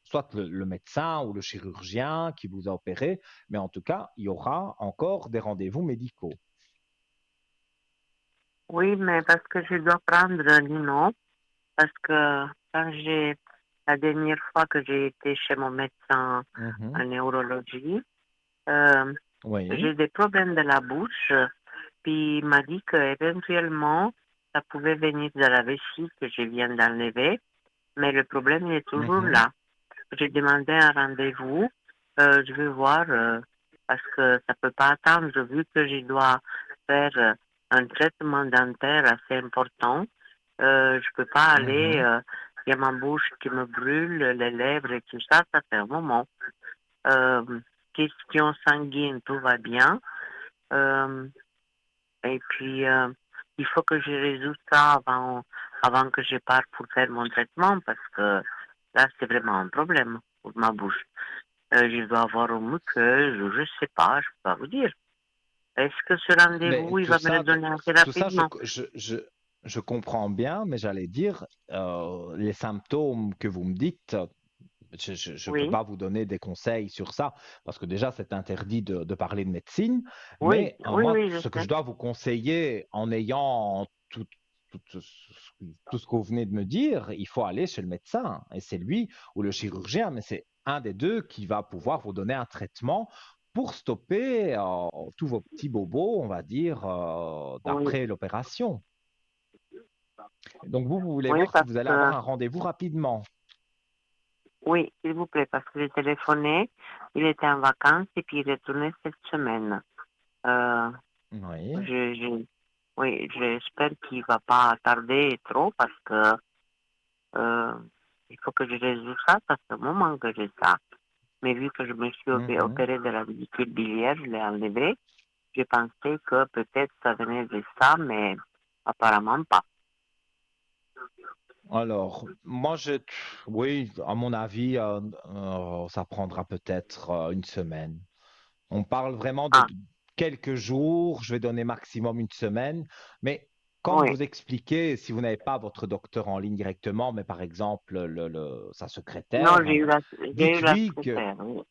soit le médecin ou le chirurgien qui vous a opéré, mais en tout cas, il y aura encore des rendez-vous médicaux. Oui, mais parce que je dois prendre Nino, parce que la dernière fois que j'ai été chez mon médecin Mhm. en neurologie, euh, Oui. j'ai des problèmes de la bouche, puis il m'a dit qu'éventuellement, ça pouvait venir de la vessie que je viens d'enlever, mais le problème il est toujours Mhm. là. J'ai demandé un rendez-vous, je vais voir, parce que ça peut pas attendre, vu que je dois faire un traitement dentaire assez important. Je peux pas aller, Mhm. il y a ma bouche qui me brûle, les lèvres et tout ça, ça fait un moment. Euh, question sanguine, tout va bien. Euh, et puis, il faut que je résout ça avant que je parte pour faire mon traitement parce que là, c'est vraiment un problème pour ma bouche. Je dois avoir une muqueuse ou je sais pas, je peux pas vous dire. Est-ce que ce Mais rendez-vous, il va me le donner assez tout ça, rapidement? je comprends bien, mais j'allais dire, les symptômes que vous me dites, je ne peux Oui, pas vous donner des conseils sur ça, parce que déjà, c'est interdit de parler de médecine. oui, Mais oui, moi, oui, je ce que sais. je dois vous conseiller, en ayant tout ce que vous venez de me dire, il faut aller chez le médecin. Et c'est lui ou le chirurgien, mais c'est un des deux qui va pouvoir vous donner un traitement pour stopper tous vos petits bobos, on va dire, Oui, d'après l'opération. Donc vous voulez oui, voir si parce vous allez avoir que, un rendez-vous rapidement. oui, s'il vous plaît, parce que j'ai téléphoné, il était en vacances et puis il est retourné cette semaine. Euh, Oui. je, oui, j'espère qu'il va pas tarder trop parce que euh, il faut que je résolve ça, ça fait un moment que j'ai ça. Mais vu que je me suis Mhm. opérée de la vésicule biliaire, je l'ai enlevé. J'ai pensé que peut-être ça venait de ça, mais apparemment pas. Alors, oui, à mon avis, ça prendra peut-être une semaine. On parle vraiment Ah, de quelques jours, je vais donner maximum une semaine, mais comme oui. vous expliquez, si vous n'avez pas votre docteur en ligne directement, mais par exemple sa Non, secrétaire, j'ai eu la dites-lui que, secrétaire, oui.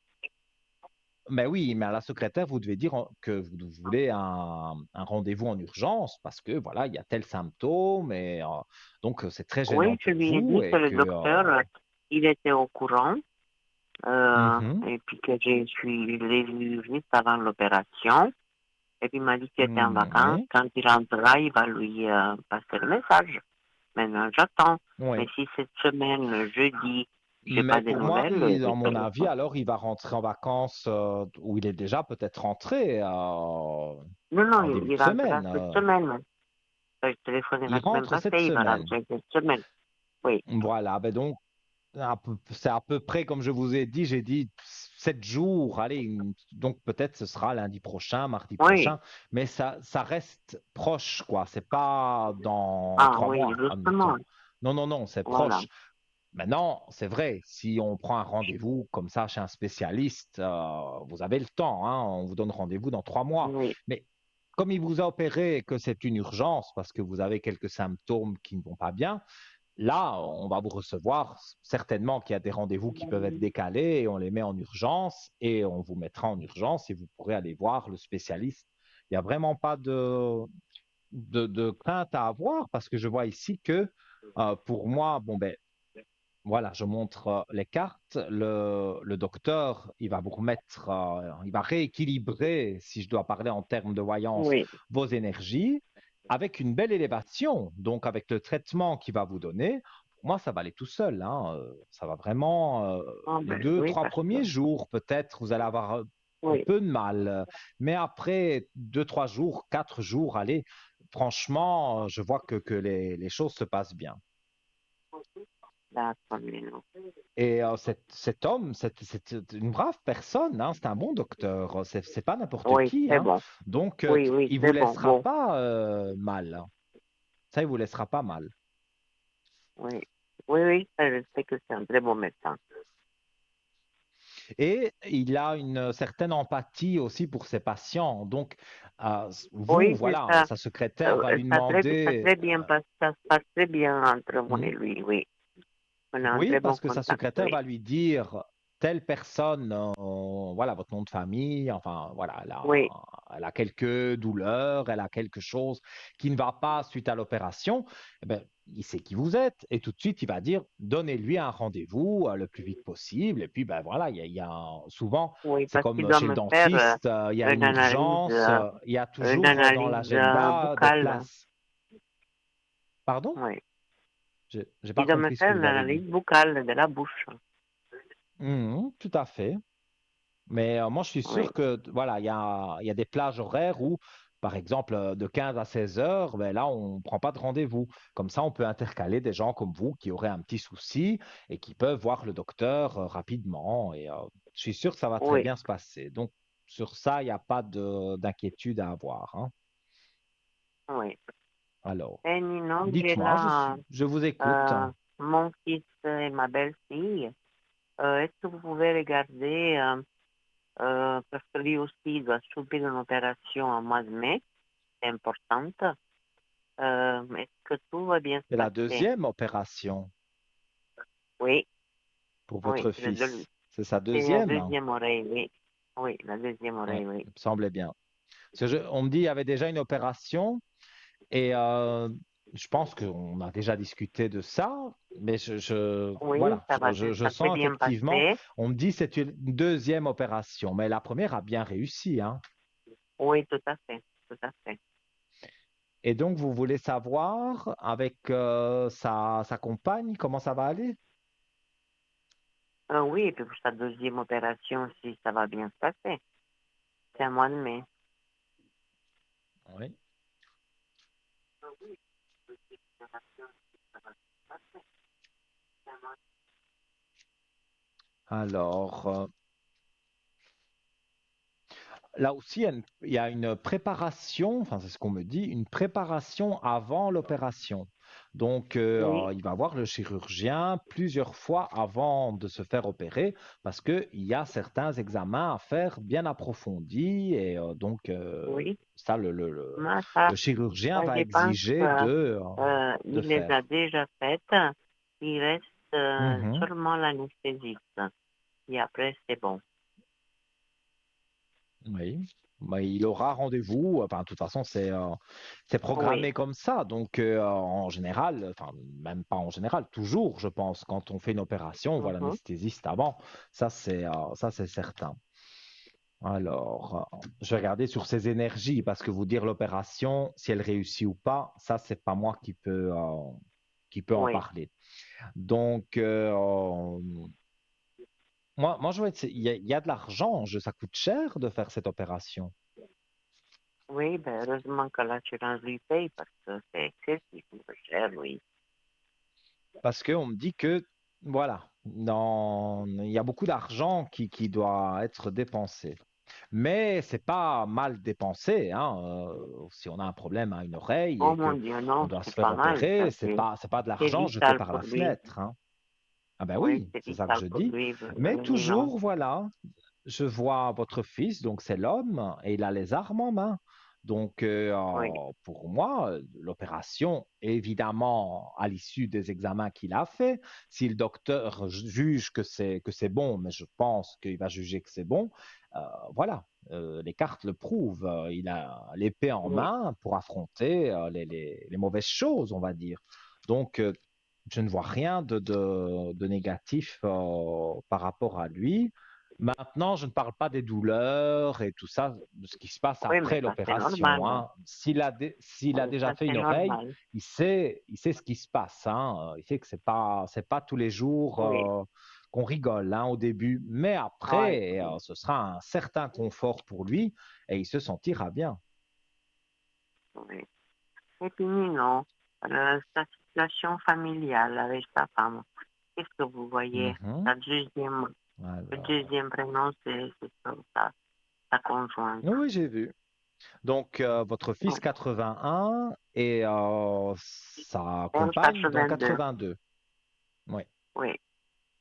mais oui, mais à la secrétaire, vous devez dire que vous voulez un rendez-vous en urgence parce que voilà, il y a tel symptôme et donc c'est très gênant Oui, je pour lui ai vous dit que et le que docteur, il était au courant, mhm, et puis que je l'ai vu juste avant l'opération, et puis il m'a dit qu'il était en vacances. oui, Quand il rentrera, il va lui passer le message. Maintenant, j'attends. Mais oui. si cette semaine, jeudi, j'ai pas Mais de pour moi, nouvelles, je à mon avis, téléphone. alors il va rentrer en vacances où il est déjà peut-être rentré Non, non, en début de il rentrera semaine. cette semaine. Je téléphonais Il la semaine rentre passée, cette il va semaine. rentrer cette semaine. Oui, Voilà, ben donc c'est à peu près comme je vous ai dit, j'ai dit 7 jours, allez, donc peut-être ce sera lundi prochain, mardi oui. prochain, mais ça reste proche, quoi. C'est pas dans Ah trois oui, mois, justement. admettons. Non, non, non, c'est Voilà. proche. Maintenant, c'est vrai, si on prend un rendez-vous comme ça chez un spécialiste, vous avez le temps, hein, on vous donne rendez-vous dans 3 mois. Oui, Mais comme il vous a opéré et que c'est une urgence parce que vous avez quelques symptômes qui ne vont pas bien, là, on va vous recevoir. Certainement qu'il y a des rendez-vous qui peuvent être décalés et on les met en urgence et on vous mettra en urgence et vous pourrez aller voir le spécialiste. Il n'y a vraiment pas de crainte à avoir parce que je vois ici que pour moi, bon ben, voilà, je montre les cartes. Le docteur, il va vous remettre, il va rééquilibrer, si je dois parler en termes de voyance, oui. vos énergies avec une belle élévation. Donc, avec le traitement qu'il va vous donner, pour moi, ça va aller tout seul, hein. Ça va vraiment, Ah les ben, deux, oui, trois parce que, premiers jours, peut-être, vous allez avoir un oui, peu de mal. Mais après 2, 3 jours, 4 jours, allez, franchement, je vois que les choses se passent bien. d'accord, Lino. Et cet homme, c'est une brave personne, hein, c'est un bon docteur, c'est pas n'importe Oui, qui, c'est hein. bon. Donc, Oui, oui, il vous c'est bon. laissera Bon, pas mal, hein. Ça, il vous laissera pas mal. oui. Oui, oui, ça, je sais que c'est un très bon médecin. Et il a une certaine empathie aussi pour ses patients. Donc, vous, Oui, c'est voilà, ça. sa secrétaire va lui Ça demander, très bien passe, ça se passe très bien entre moi et hmm, lui, oui. On a un oui, très bon parce que sa contact, secrétaire oui. va lui dire telle personne, voilà votre nom de famille, enfin voilà, Oui, elle a quelques douleurs, elle a quelque chose qui ne va pas suite à l'opération. Eh ben, il sait qui vous êtes et tout de suite il va dire donnez-lui un rendez-vous le plus vite possible. Et puis ben voilà, souvent oui, c'est parce comme qu'il doit chez le me faire dentiste, il y a une urgence, il y a une toujours dans analyse l'agenda des buccale. places. Pardon? Oui. J'ai pas Il doit me compris ce que faire vous une avez dit. analyse buccale de la bouche. Tout à fait. Mais moi, je suis Oui, sûr que voilà, il y a des plages horaires où, par exemple, de 15 à 16 heures, ben là, on ne prend pas de rendez-vous. Comme ça, on peut intercaler des gens comme vous qui auraient un petit souci et qui peuvent voir le docteur rapidement. Et je suis sûr que ça va très oui, bien se passer. Donc, sur ça, il n'y a pas d'inquiétude à avoir, hein. oui. Alors, Et sinon, j'ai dites-moi, là je vous écoute. euh, mon fils et ma belle-fille. Est-ce que vous pouvez regarder? parce que lui aussi il doit subir une opération en mois de mai, c'est importante. Est-ce que tout va bien C'est se la passer? deuxième opération Oui, pour oui, votre fils. C'est sa c'est la deuxième? deuxième oreille, oui. Oui, la deuxième Oui, oreille, oui. il me semblait bien. Parce que on me dit qu'il y avait déjà une opération et je pense qu'on a déjà discuté de ça, mais Oui, voilà, je ça s'est sens bien effectivement, passé. on me dit que c'est une deuxième opération, mais la première a bien réussi, hein. Oui, tout à fait, tout à fait. Et donc, vous voulez savoir avec sa compagne comment ça va aller? Oui, et puis pour sa deuxième opération, si ça va bien se passer, c'est un mois de mai. Oui. Alors, là aussi, il y a une préparation, enfin c'est ce qu'on me dit, une préparation avant l'opération. Donc, Oui, il va voir le chirurgien plusieurs fois avant de se faire opérer parce qu'il y a certains examens à faire bien approfondis et donc oui. ça, Mais le chirurgien va je pense exiger de il les a faire. déjà faites. Il reste Mhm. seulement l'anesthésiste. Et après, c'est bon. Oui, bah, il aura rendez-vous. Enfin, de toute façon, c'est Oui. programmé comme ça. Donc, en général, enfin, même pas en général, toujours, je pense, quand on fait une opération, on voit Mhm. l'anesthésiste avant. Ça, c'est certain. Alors, je vais regarder sur ses énergies parce que vous dire l'opération, si elle réussit ou pas, ça, c'est pas moi qui peut en Oui. parler. Donc, moi, je vais il y a de l'argent. Ça coûte cher de faire cette opération. Oui, ben, heureusement que l'assurance lui paye parce que c'est excessivement cher, oui. Parce qu'on me dit que, voilà, il y a beaucoup d'argent qui doit être dépensé. Mais c'est pas mal dépensé, hein. Si on a un problème à une oreille Oh et mon que Dieu, on non, doit se c'est faire pas mal, ça. opérer, c'est pas de C'est l'argent jeté vital par pour la lui. fenêtre, hein. Ah ben Oui, oui, c'est c'est ça que vital je pour dis. lui. Mais Oui, non. toujours, voilà, je vois votre fils, donc c'est l'homme, et il a les armes en main. Donc, Oui, pour moi, l'opération, évidemment, à l'issue des examens qu'il a fait, si le docteur juge que c'est bon, mais je pense qu'il va juger que c'est bon, euh, voilà, les cartes le prouvent. Il a l'épée en oui, main pour affronter les mauvaises choses, on va dire. Donc, je ne vois rien de négatif par rapport à lui. Maintenant, je ne parle pas des douleurs et tout ça, de ce qui se passe oui, mais après ça, c'est l'opération, normal. hein. S'il a Oui, déjà ça, fait c'est une oreille, normal. il sait ce qui se passe, hein. Il sait que c'est pas tous les jours Oui, qu'on rigole, hein, au début. Mais oui, après, oui. ce sera un certain confort pour lui et il se sentira bien. Oui. Et puis, non, sa situation familiale avec sa femme, qu'est-ce que vous voyez? Mhm. Sa deuxième, le Alors, deuxième prénom, c'est sa conjointe. oui, j'ai vu. Donc, votre fils Oui. 81 et sa Elle, compagne dans 82. 82. Oui, Oui.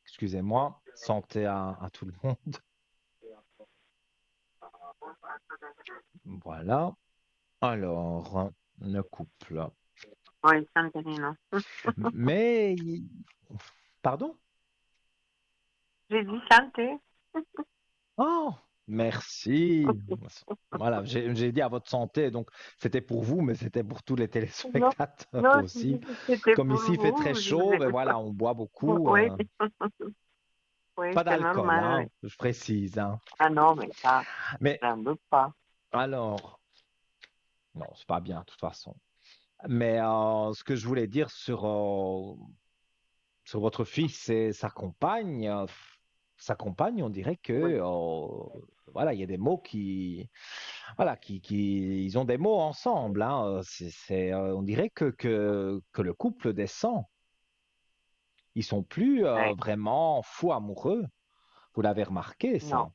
excusez-moi. Santé à tout le monde. Voilà. Alors, le couple. Oui, Santelino. Mais, pardon? J'ai dit santé. Oh, merci. Voilà, j'ai dit à votre santé, donc c'était pour vous, mais c'était pour tous les Non, téléspectateurs non, aussi. c'était Comme pour ici, il fait très vous. Je vous chaud, ai mais pas. voilà, on boit beaucoup. Oui, oui, Pas c'est d'alcool, normal, oui. hein, je précise, hein. Ah non, mais ça, Mais j'en doute pas. alors, non, c'est pas bien de toute façon. Mais ce que je voulais dire sur votre fils et sa compagne, on dirait que Oui, voilà, il y a des mots voilà, ils ont des mots ensemble, hein. On dirait que le couple descend. Ils sont plus oui. vraiment fous amoureux. Vous l'avez remarqué, Non. ça?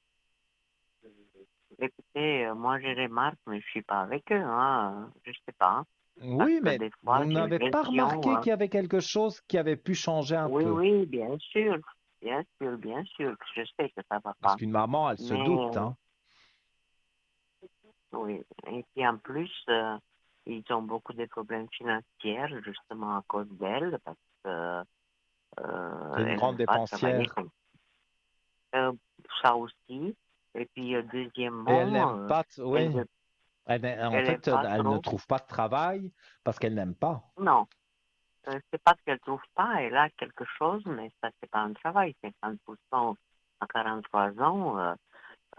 Écoutez, moi, je remarque, mais je suis pas avec eux, hein. Je sais pas. Parce Oui, que mais des vous fois, j'ai n'avez pas l'impression, remarqué qu'il y avait quelque chose qui avait pu changer un oui, peu. oui, bien sûr. bien sûr, que je sais que ça va Parce pas. qu'une maman, elle se Mais doute, hein. oui, et puis en plus, ils ont beaucoup de problèmes financiers justement à cause d'elle, parce que C'est une elle ne grande veut pas travailler. dépensière. Euh, Ça aussi. Et puis Et elle n'aime deuxièmement, pas, elle oui. veut, En elle est fait, pas elle ne trop. trouve pas de travail parce qu'elle n'aime pas. Non, c'est pas qu'elle trouve pas, elle a quelque chose, mais ça c'est pas un travail. 50% à 43 ans,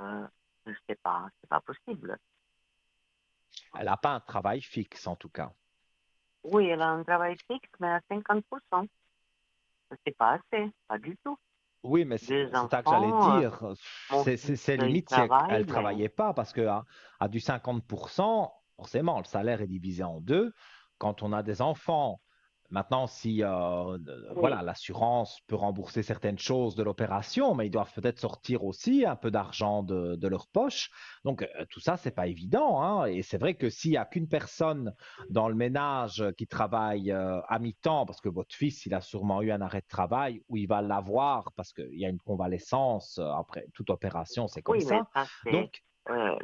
euh, c'est pas possible. Elle n'a pas un travail fixe, en tout cas. Oui, elle a un travail fixe, mais à 50%. C'est pas assez, pas du tout. Oui, mais Deux c'est ça que j'allais enfants, dire. mon fils, C'est il limite si elle travaille, ne mais travaillait pas parce que à du 50%, forcément, le salaire est divisé en deux. Quand on a des enfants, maintenant, si oui, voilà, l'assurance peut rembourser certaines choses de l'opération, mais ils doivent peut-être sortir aussi un peu d'argent de leur poche. Donc, tout ça, c'est pas évident, hein. Et c'est vrai que s'il y a qu'une personne dans le ménage qui travaille à mi-temps, parce que votre fils, il a sûrement eu un arrêt de travail, ou il va l'avoir parce qu'il y a une convalescence après toute opération, c'est comme oui, mais ça. ça c'est Donc,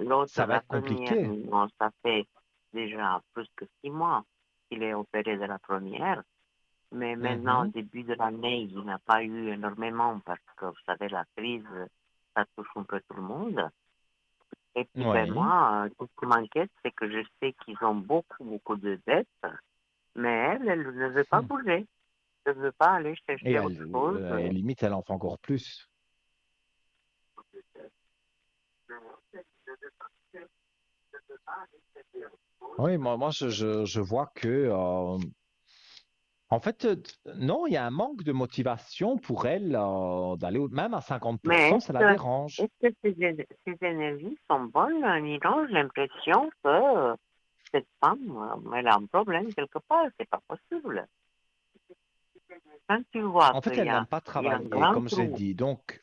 l'autre, ça va la être première, compliqué. non, ça fait déjà plus que 6 mois qu'il est opéré de la première. Mais maintenant, au Mhm. début de l'année, il n'a pas eu énormément parce que, vous savez, la crise, ça touche un peu tout le monde. Et puis, ben, Oui. moi, tout ce qui m'inquiète, c'est que je sais qu'ils ont beaucoup, beaucoup de dettes, mais elle ne veut pas Hmm. bouger. Elle ne veut pas aller Et chercher autre elle, chose. limite, elle en fait encore plus. Oui, moi je vois que, en fait, non, il y a un manque de motivation pour elle d'aller même à Mais 50%, ça la dérange. est-ce que ces énergies sont bonnes, Nino? J'ai l'impression que cette femme, elle a un problème quelque part. C'est pas possible. Quand tu vois En fait, elle n'aime pas il y a un travailler, grand comme j'ai trou. dit. Donc,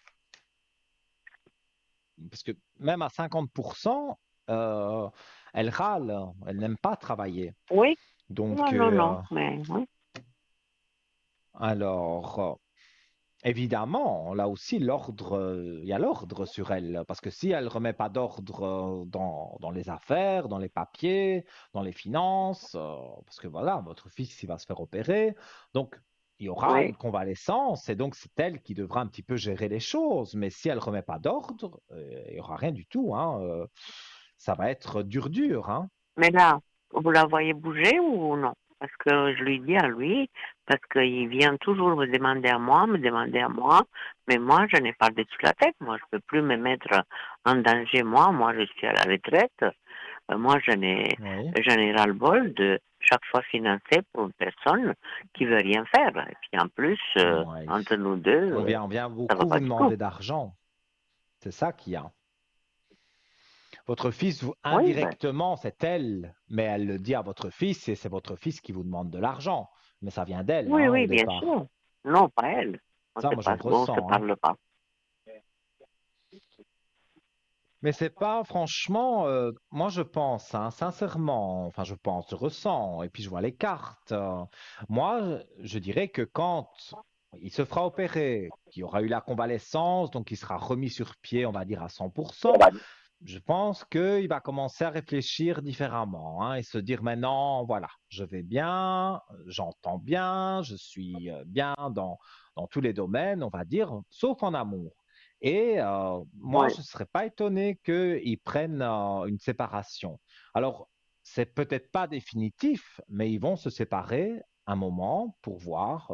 parce que même à 50%, euh, elle râle, elle n'aime pas travailler. Oui, non, Donc, non, non, mais oui. alors, évidemment, là aussi, l'ordre, il y a l'ordre sur elle, parce que si elle remet pas d'ordre dans les affaires, dans les papiers, dans les finances, parce que voilà, votre fils, il va se faire opérer, donc il y aura Oui, une convalescence, et donc c'est elle qui devra un petit peu gérer les choses, mais si elle remet pas d'ordre, il y aura rien du tout, hein, ça va être dur, dur, hein. mais là, vous la voyez bouger ou non? Parce que je lui dis à lui, parce qu'il vient toujours me demander à moi, mais moi, je n'ai pas dessus la tête. Moi, je ne peux plus me mettre en danger. Moi, je suis à la retraite. Moi, Oui, j'en ai ras-le-bol de chaque fois financer pour une personne qui veut rien faire. Et puis en plus, ouais. entre nous deux, On vient ça va beaucoup pas vous du tout. demander d'argent, c'est ça qu'il y a. Votre fils, Oui, ben, indirectement, c'est elle, mais elle le dit à votre fils et c'est votre fils qui vous demande de l'argent. Mais ça vient d'elle, oui, hein, oui, au bien départ. sûr. Non, pas elle. Ça, moi, je le On se ressens, hein. parle pas. Mais c'est pas, franchement, moi, je pense, hein, sincèrement, enfin, je pense, je ressens, et puis je vois les cartes. Moi, je dirais que quand il se fera opérer, qu'il y aura eu la convalescence, donc il sera remis sur pied, on va dire, à 100%. Je pense qu'il va commencer à réfléchir différemment, hein, et se dire maintenant, voilà, je vais bien, j'entends bien, je suis bien dans tous les domaines, on va dire, sauf en amour. Et moi, Oui, je ne serais pas étonné qu'ils prennent une séparation. Alors, c'est peut-être pas définitif, mais ils vont se séparer un moment pour voir,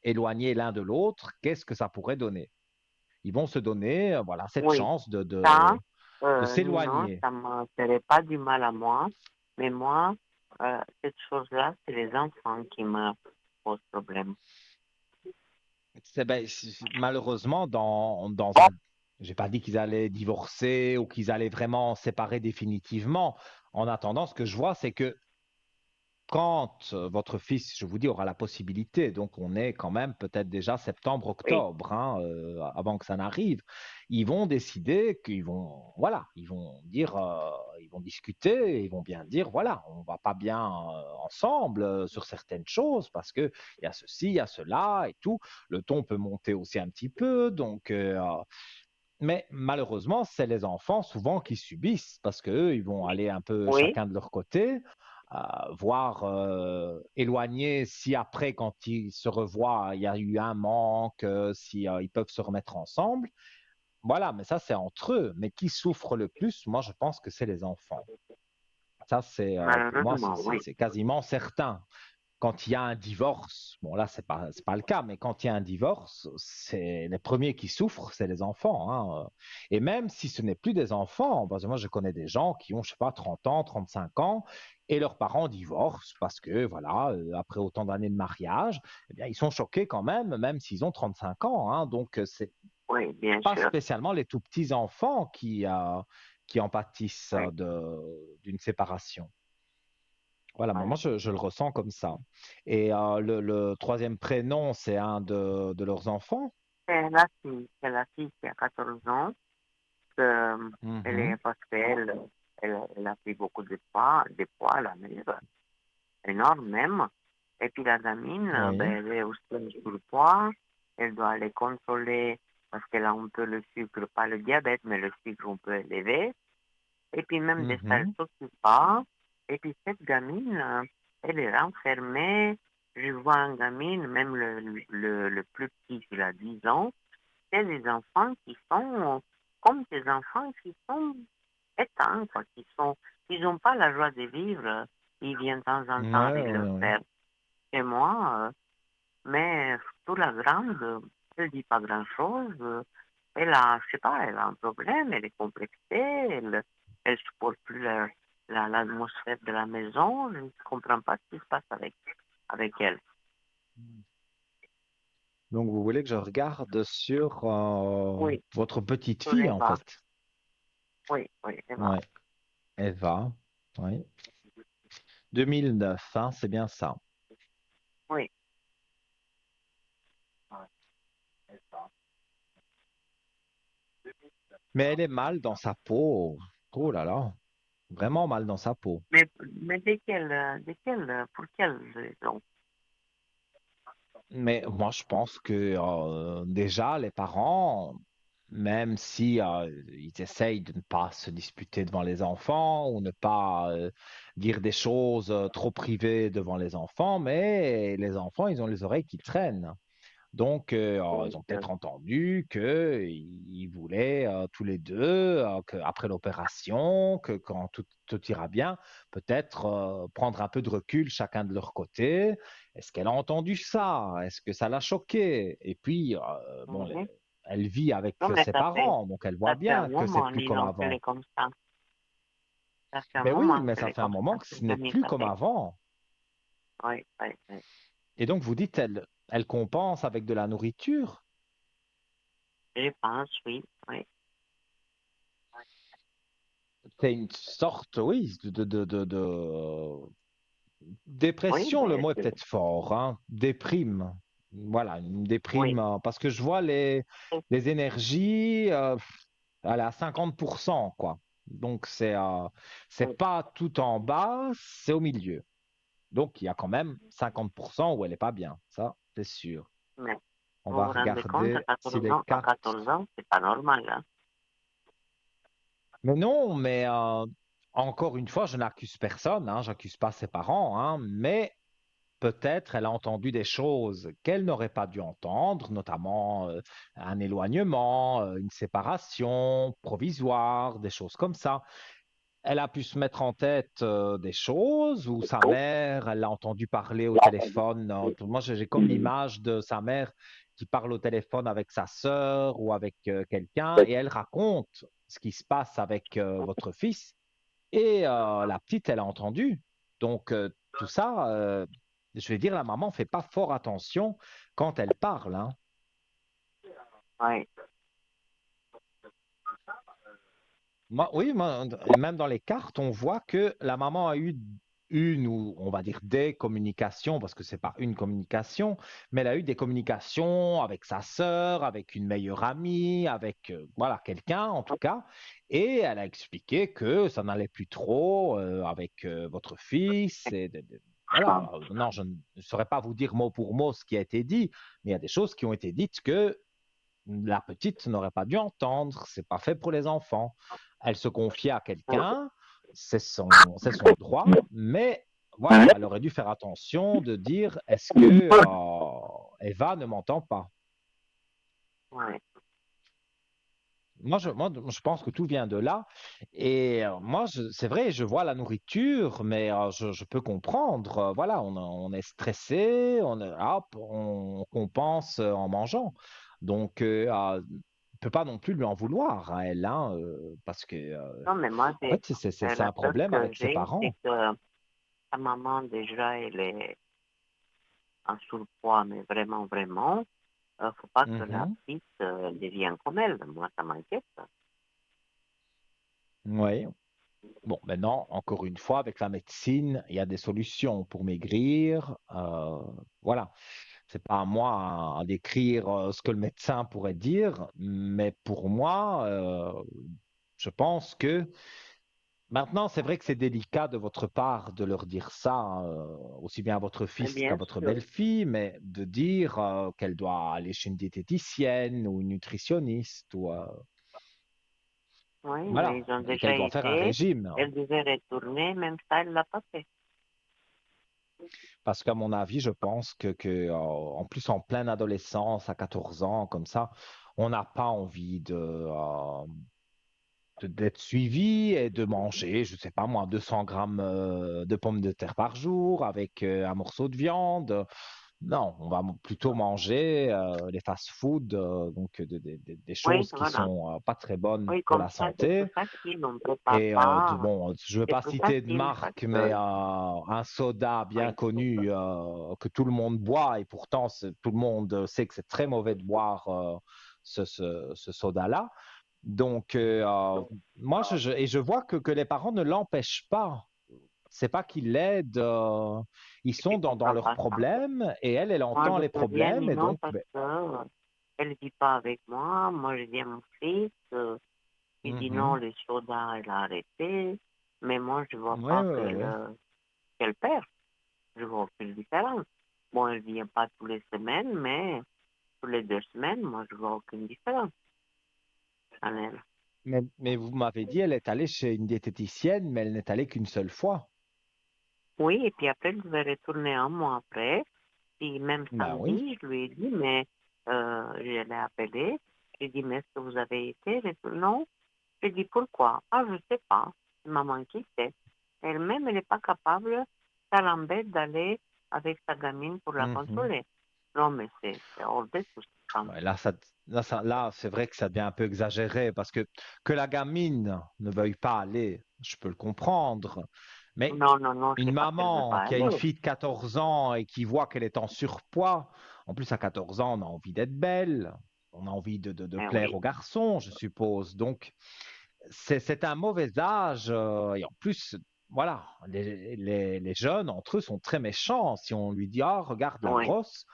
éloigner l'un de l'autre, qu'est-ce que ça pourrait donner. Ils vont se donner, voilà, cette oui. chance Ça, de non, s'éloigner. ça ne me ferait pas du mal à moi. Mais moi, cette chose-là, c'est les enfants qui me posent problème. Malheureusement, j'ai pas dit qu'ils allaient divorcer ou qu'ils allaient vraiment séparer définitivement. En attendant, ce que je vois, c'est que quand votre fils, je vous dis, aura la possibilité, donc on est quand même peut-être déjà Oui, septembre-octobre, hein, avant que ça n'arrive, ils vont décider qu'ils vont, voilà, ils vont dire, ils vont discuter, ils vont bien dire, voilà, on va pas bien ensemble sur certaines choses parce que il y a ceci, il y a cela et tout. Le ton peut monter aussi un petit peu, donc. Mais malheureusement, c'est les enfants souvent qui subissent parce qu'eux, ils vont aller un peu oui, chacun de leur côté, voire éloigner si après, quand ils se revoient, il y a eu un manque, si ils peuvent se remettre ensemble. Voilà, mais ça, c'est entre eux. Mais qui souffre le plus, moi, je pense que c'est les enfants. Ça, c'est pour moi, malheureusement, oui. c'est quasiment certain. Quand il y a un divorce, bon là c'est pas le cas, mais quand il y a un divorce, c'est les premiers qui souffrent, c'est les enfants, hein. Et même si ce n'est plus des enfants, parce que moi je connais des gens qui ont, je sais pas, 30 ans, 35 ans, et leurs parents divorcent parce que voilà, après autant d'années de mariage, eh bien ils sont choqués quand même, même s'ils ont 35 ans, hein. Donc c'est Oui, bien pas sûr. spécialement les tout petits enfants qui en pâtissent Oui, d'une séparation. Voilà, oui. moi je le ressens comme ça. Et le troisième prénom, c'est un de leurs enfants. C'est la fille qui a 14 ans. Elle est Mhm, parce elle a pris beaucoup de poids, la mère, énorme même. Et puis la gamine, oui. ben, elle est aussi en surpoids. Elle doit aller contrôler parce qu'elle a un peu le sucre, pas le diabète, mais le sucre un peu élevé. Et puis même de ça, elle Mhm, s'occupe pas. Et puis cette gamine, elle est renfermée. Je vois un gamine, même le plus petit, il a 10 ans. C'est des enfants qui sont comme des enfants qui sont éteints, quoi, ils n'ont pas la joie de vivre. Ils viennent de temps en temps ouais, avec ouais, leur ouais. père chez moi, mais surtout la grande, elle dit pas grand-chose. Elle a, je sais pas, elle a un problème, elle est complexée, elle supporte plus l'atmosphère de la maison. Je ne comprends pas ce qui se passe avec elle. Donc vous voulez que je regarde sur Oui, votre petite sur fille en Eva. fait. Oui, oui, Eva. Ouais, Eva. Oui. 2009, hein, c'est bien ça. Oui. Mais elle est mal dans sa peau. Oh là là, vraiment mal dans sa peau. Mais pour quelle raison? Mais moi, je pense que déjà, les parents, même si ils essayent de ne pas se disputer devant les enfants ou ne pas dire des choses trop privées devant les enfants, mais les enfants, ils ont les oreilles qui traînent. Donc, ils Donc, ont peut-être entendu qu'ils voulaient tous les deux, qu'après l'opération, que quand tout ira bien, peut-être prendre un peu de recul chacun de leur côté. Est-ce qu'elle a entendu ça? Est-ce que ça l'a choquée? Et puis, bon, mhm. elle vit avec Non, mais ses parents, donc elle voit ça fait un bien que c'est moment, plus dis comme donc, qu'elle avant. est comme ça. Ça fait un Ben oui, moment mais qu'elle ça est fait un comme ça, moment que ce cette n'est gamine, plus ça comme fait. avant. Oui, oui, oui. Et donc, vous dites, elle compense avec de la nourriture. Je pense, oui, oui. C'est une sorte, oui, Oui, dépression, le ben, mot est peut-être fort, hein. Déprime. Voilà, une déprime, oui. parce que je vois les énergies, elle est à 50%, quoi. Donc, c'est Oui, pas tout en bas, c'est au milieu. Donc, il y a quand même 50% où elle est pas bien. Ça, c'est sûr. mais On vous va vous rendez compte, regarder si les à cartes. 14 ans, c'est pas normal, hein? Mais non, mais encore une fois, je n'accuse personne, hein, j'accuse pas ses parents, hein, mais peut-être elle a entendu des choses qu'elle n'aurait pas dû entendre, notamment un éloignement, une séparation provisoire, des choses comme ça. Elle a pu se mettre en tête des choses où sa mère, elle l'a entendu parler au téléphone. Moi, j'ai comme l'image de sa mère qui parle au téléphone avec sa sœur ou avec quelqu'un et elle raconte ce qui se passe avec votre fils. Et la petite, elle a entendu. Donc, tout ça, je vais dire, la maman fait pas fort attention quand elle parle, hein. Oui, Oui, et même dans les cartes, on voit que la maman a eu une ou on va dire des communications, parce que c'est pas une communication, mais elle a eu des communications avec sa sœur, avec une meilleure amie, avec voilà quelqu'un en tout cas, et elle a expliqué que ça n'allait plus trop avec votre fils. Voilà, non, je ne saurais pas vous dire mot pour mot ce qui a été dit, mais il y a des choses qui ont été dites que la petite n'aurait pas dû entendre. C'est pas fait pour les enfants. Elle se confiait à quelqu'un, c'est son droit, mais voilà, elle aurait dû faire attention de dire est-ce que Eva ne m'entend pas? Ouais. Je pense que tout vient de là. Et moi, c'est vrai, je vois la nourriture, mais je peux comprendre. Voilà, on est stressé, hop, on compense en mangeant. Donc, ne peut pas non plus lui en vouloir à elle, hein, parce que, Non, mais moi, en fait, c'est la un peur problème que avec ses j'ai, c'est parents. que sa maman, déjà, elle est en surpoids, mais vraiment, vraiment. Faut pas que la Mhm. petite devienne comme elle. Moi, ça m'inquiète. Oui. Bon, maintenant, encore une fois, avec la médecine, il y a des solutions pour maigrir. Voilà. C'est pas à moi à décrire ce que le médecin pourrait dire, mais pour moi, je pense que maintenant, c'est vrai que c'est délicat de votre part de leur dire ça, aussi bien à votre Mais fils qu'à bien votre sûr. belle-fille, mais de dire qu'elle doit aller chez une diététicienne ou une nutritionniste ou Oui, mais voilà, ils ont et déjà qu'elle doit faire un été. régime. Elle devait retourner, même ça, elle l'a pas fait. Parce qu'à mon avis, je pense en plus en pleine adolescence, à 14 ans, comme ça, on n'a pas envie d'être suivi et de manger, je sais pas moi, 200 grammes de pommes de terre par jour avec un morceau de viande. Non, on va plutôt manger les fast-food, donc des Oui, choses qui voilà. sont pas très bonnes Oui, pour comme la ça, c'est plus santé. facile. On ne prépare Et pas. bon, je ne veux C'est pas plus citer de facile parce marque, mais que, un soda bien oui, connu que tout le monde boit, et pourtant tout le monde sait que c'est très mauvais de boire ce soda-là. Donc, moi, et je vois que les parents ne l'empêchent pas. C'est pas qu'ils l'aident, ils je sont ne dans comprends leurs pas ça. problèmes, et elle Moi, entend je les peux rien problèmes, ni et non donc, parce ben, que elle ne vit pas avec moi. Moi, je dis à mon fils, il dit non, mhm. les sodas, elle a arrêté. Mais moi, je ne vois Ouais, pas ouais, ouais, qu'elle ouais. qu'elle perd. Je vois aucune différence. Bon, elle ne vient pas tous les semaines, mais tous les 2 semaines, moi, je vois aucune différence en elle. Mais vous m'avez dit, elle est allée chez une diététicienne, mais elle n'est allée qu'une seule fois. Oui, et puis après, je vais retourner un mois après. Puis même Ben oui. samedi, je lui ai dit, mais je l'ai appelé. J'ai dit, mais est-ce que vous avez été? Elle a dit, non. J'ai dit, pourquoi? Ah, je ne sais pas. Maman qui sait. Elle-même, elle n'est pas capable, ça l'embête d'aller avec sa gamine pour la Mhm. consoler. Non, mais c'est hors de tout ça. Ouais, là, c'est vrai que ça devient un peu exagéré parce que la gamine ne veuille pas aller, je peux le comprendre. Mais Non, non, non, je une sais pas qu'elle ne veut maman pas qui a une aller. fille de 14 ans et qui voit qu'elle est en surpoids, en plus à 14 ans, on a envie d'être belle, on a envie de Mais plaire oui, aux garçons, je suppose. Donc, c'est un mauvais âge. Et en plus, voilà, les jeunes entre eux sont très méchants. Si on lui dit, ah, regarde la oui, grosse,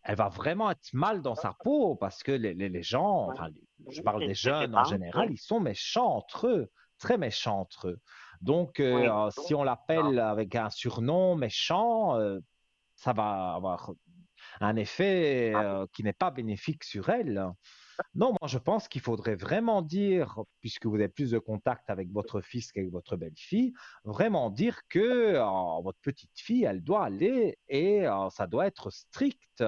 elle va vraiment être mal dans sa peau parce que les gens, oui. enfin, je Oui, parle c'est des ce que j'ai jeunes en général, pensé. ils sont méchants entre eux, très méchants entre eux. Donc, Oui, si on l'appelle avec un surnom méchant, ça va avoir un effet qui n'est pas bénéfique sur elle. Non, moi je pense qu'il faudrait vraiment dire, puisque vous avez plus de contact avec votre fils qu'avec votre belle-fille, vraiment dire que votre petite fille, elle doit aller et ça doit être strict.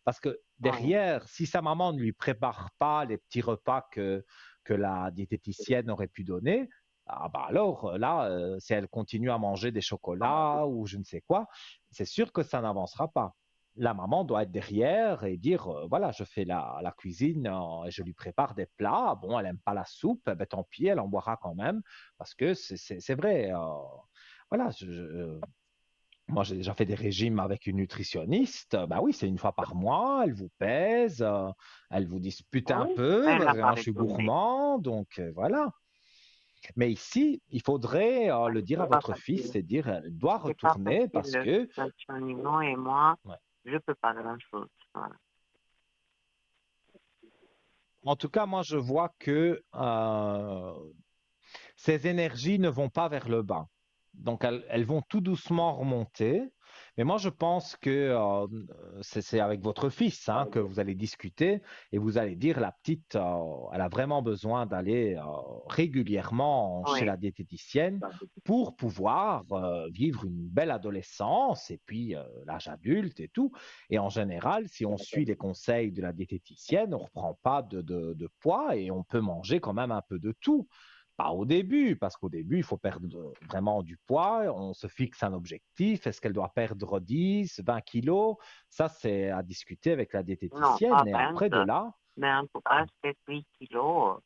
Parce que oui, derrière, si sa maman ne lui prépare pas les petits repas que la diététicienne aurait pu donner, ah bah alors là, si elle continue à manger des chocolats ou je ne sais quoi, c'est sûr que ça n'avancera pas. La maman doit être derrière et dire voilà, je fais la cuisine et je lui prépare des plats. Bon, elle aime pas la soupe, eh ben, tant pis, elle en boira quand même parce que c'est vrai. Voilà, moi j'ai déjà fait des régimes avec une nutritionniste. Bah oui, c'est une fois par mois, elle vous pèse, elle vous dispute un oui. peu Elle parce n'a que pas moi je suis retourné. gourmand, donc voilà. Mais ici, il faudrait le dire à C'est pas votre fils, facile. c'est dire, elle doit C'est pas retourner facile, parce la que, situation, Nino, et moi, ouais. je peux pas grand-chose. Voilà. En tout cas, moi, je vois que ces énergies ne vont pas vers le bas. Donc, elles vont tout doucement remonter. Mais moi, je pense que c'est avec votre fils hein, que vous allez discuter et vous allez dire, la petite, elle a vraiment besoin d'aller régulièrement chez Oui, la diététicienne pour pouvoir vivre une belle adolescence et puis l'âge adulte et tout. Et en général, si on suit les conseils de la diététicienne, on ne reprend pas de poids et on peut manger quand même un peu de tout. Pas au début, parce qu'au début, il faut perdre vraiment du poids. On se fixe un objectif. Est-ce qu'elle doit perdre 10, 20 kilos? Ça, c'est à discuter avec la non, pas diététicienne. Et 20, après de là, mais en tout cas, 7-8 kilos,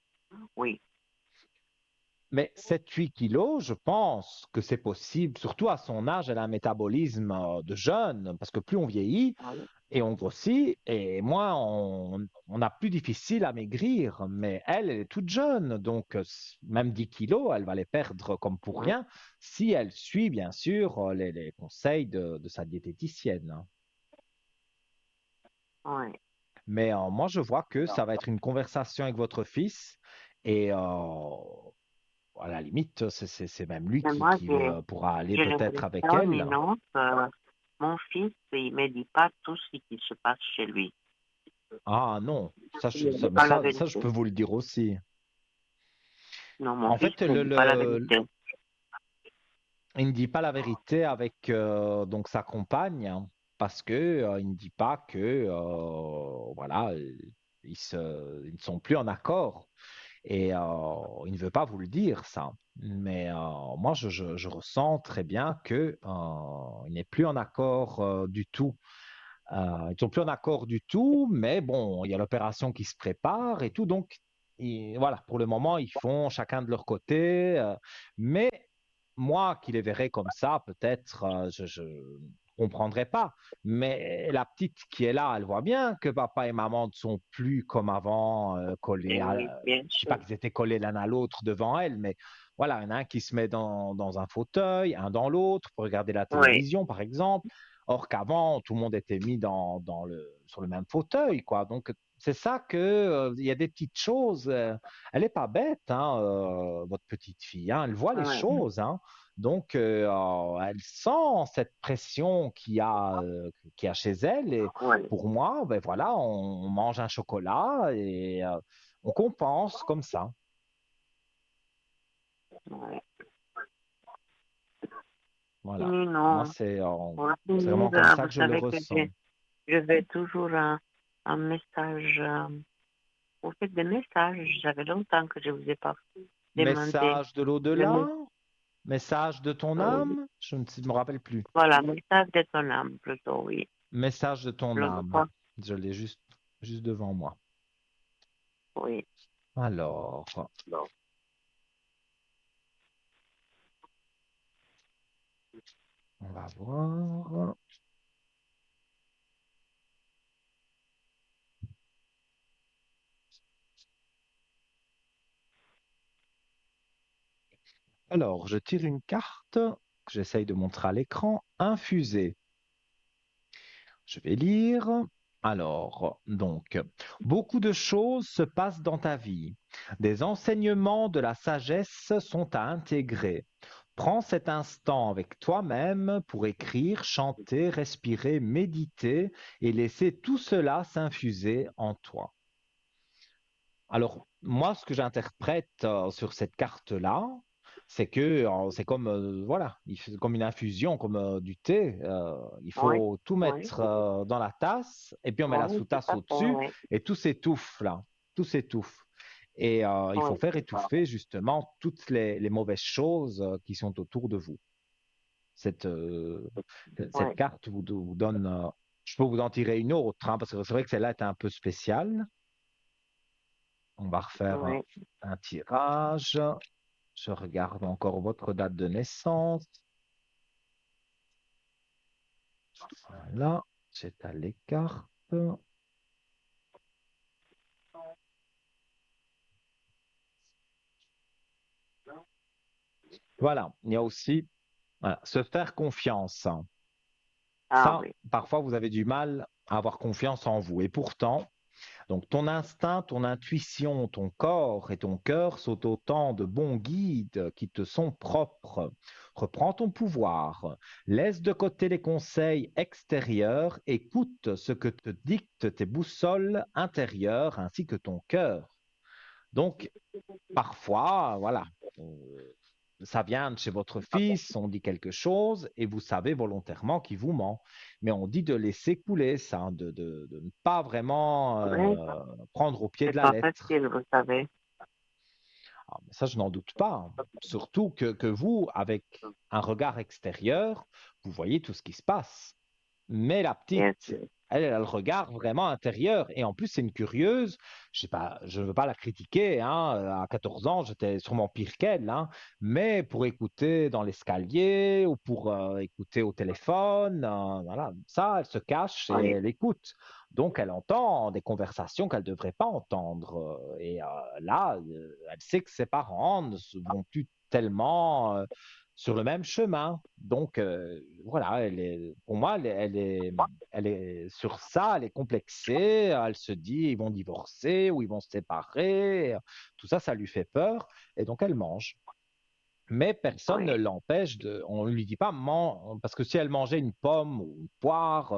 oui. mais 7-8 kilos, je pense que c'est possible. Surtout à son âge, elle a un métabolisme de jeune, parce que plus on vieillit, Oui, et on grossit, et moins on a plus difficile à maigrir. Mais elle, elle est toute jeune, donc même 10 kilos, elle va les perdre comme pour oui, rien, si elle suit bien sûr les conseils de sa diététicienne. oui. Mais moi, je vois que ça va être une conversation avec votre fils, et à la limite, c'est même lui Mais qui, moi, qui pourra aller j'ai peut-être avec l'impression, elle. Nino, que mon fils, il me dit pas tout ce qui se passe chez lui. Ah non, Il ne dit mais pas la ça, je vérité. peux vous le dire aussi. Non, mon En fils fait, ne dit pas la vérité. il ne dit pas la vérité avec donc sa compagne parce que il ne dit pas que voilà ils ne sont plus en accord et il ne veut pas vous le dire ça. Mais moi je ressens très bien que il n'est plus en accord du tout. Ils ne sont plus en accord du tout, mais bon, il y a l'opération qui se prépare et tout, donc voilà, pour le moment, ils font chacun de leur côté, mais moi qui les verrais comme ça, peut-être je comprendrais pas. Mais la petite qui est là, elle voit bien que papa et maman ne sont plus comme avant, collés Et à, oui, bien je dis sûr. pas qu'ils étaient collés l'un à l'autre devant elle, mais voilà, il y en a un qui se met dans un fauteuil, un dans l'autre pour regarder la Oui, télévision, par exemple. Or qu'avant, tout le monde était mis sur le même fauteuil, quoi. Donc, c'est ça que, il y a des petites choses. Elle n'est pas bête, hein, votre petite fille, hein, elle voit les oui, choses, hein. Donc, elle sent cette pression qu'il y a chez elle. Et oui, pour moi, ben voilà, on mange un chocolat et on compense comme ça. oui. Voilà. Mais Moi, non, pour c'est finir, vraiment comme ça vous que je le savez que ressens. je vais toujours un message. Vous faites des messages. J'avais longtemps que je vous ai pas demandé Message de le l'au-delà, message. message de ton âme, je ne me rappelle plus. Voilà, message de ton âme, plutôt, oui. Message de ton L'autre âme. fois, Je l'ai juste devant moi. oui. Alors, on va voir. Alors, je tire une carte que j'essaye de montrer à l'écran. Infusée. Je vais lire. Alors, donc, beaucoup de choses se passent dans ta vie. Des enseignements de la sagesse sont à intégrer. Prends cet instant avec toi-même pour écrire, chanter, respirer, méditer et laisser tout cela s'infuser en toi. Alors, moi, ce que j'interprète sur cette carte-là, c'est que c'est comme voilà, comme une infusion, comme du thé. Il Oui, faut tout oui, mettre dans la tasse et puis on met la oui, tout sous-tasse à fait, au-dessus oui. et tout s'étouffe là, tout s'étouffe. Et il faut Oui, faire étouffer justement toutes les mauvaises choses qui sont autour de vous. Cette, euh, cette oui, carte vous donne, je peux vous en tirer une autre, hein, parce que c'est vrai que celle-là est un peu spéciale. On va refaire oui. un tirage. Je regarde encore votre date de naissance. Voilà, j'étale les cartes. Voilà, il y a aussi voilà, se faire confiance. Ah Ça, oui, parfois, vous avez du mal à avoir confiance en vous. Et pourtant, donc ton instinct, ton intuition, ton corps et ton cœur sont autant de bons guides qui te sont propres. Reprends ton pouvoir, laisse de côté les conseils extérieurs, écoute ce que te dictent tes boussoles intérieures ainsi que ton cœur. Donc, parfois, voilà, ça vient de chez votre fils, on dit quelque chose et vous savez volontairement qu'il vous ment. Mais on dit de laisser couler ça, de ne pas vraiment oui, prendre au pied de c'est la pas lettre. facile, vous savez. Ah, mais ça, je n'en doute pas, hein. Surtout que vous, avec un regard extérieur, vous voyez tout ce qui se passe. Mais la Bien petite, sûr. elle a le regard vraiment intérieur. Et en plus, c'est une curieuse. Je sais pas, je ne veux pas la critiquer, hein. À 14 ans, j'étais sûrement pire qu'elle, hein. Mais pour écouter dans l'escalier ou pour écouter au téléphone, voilà, ça, elle se cache et Oui, elle écoute. Donc, elle entend des conversations qu'elle ne devrait pas entendre. Et là, elle sait que ses parents ne vont plus tellement sur le même chemin. Donc, voilà, pour moi, elle est sur ça, elle est complexée, elle se dit, ils vont divorcer ou ils vont se séparer, tout ça, ça lui fait peur, et donc elle mange. Mais personne ne oui, l'empêche on ne lui dit pas, parce que si elle mangeait une pomme ou une poire,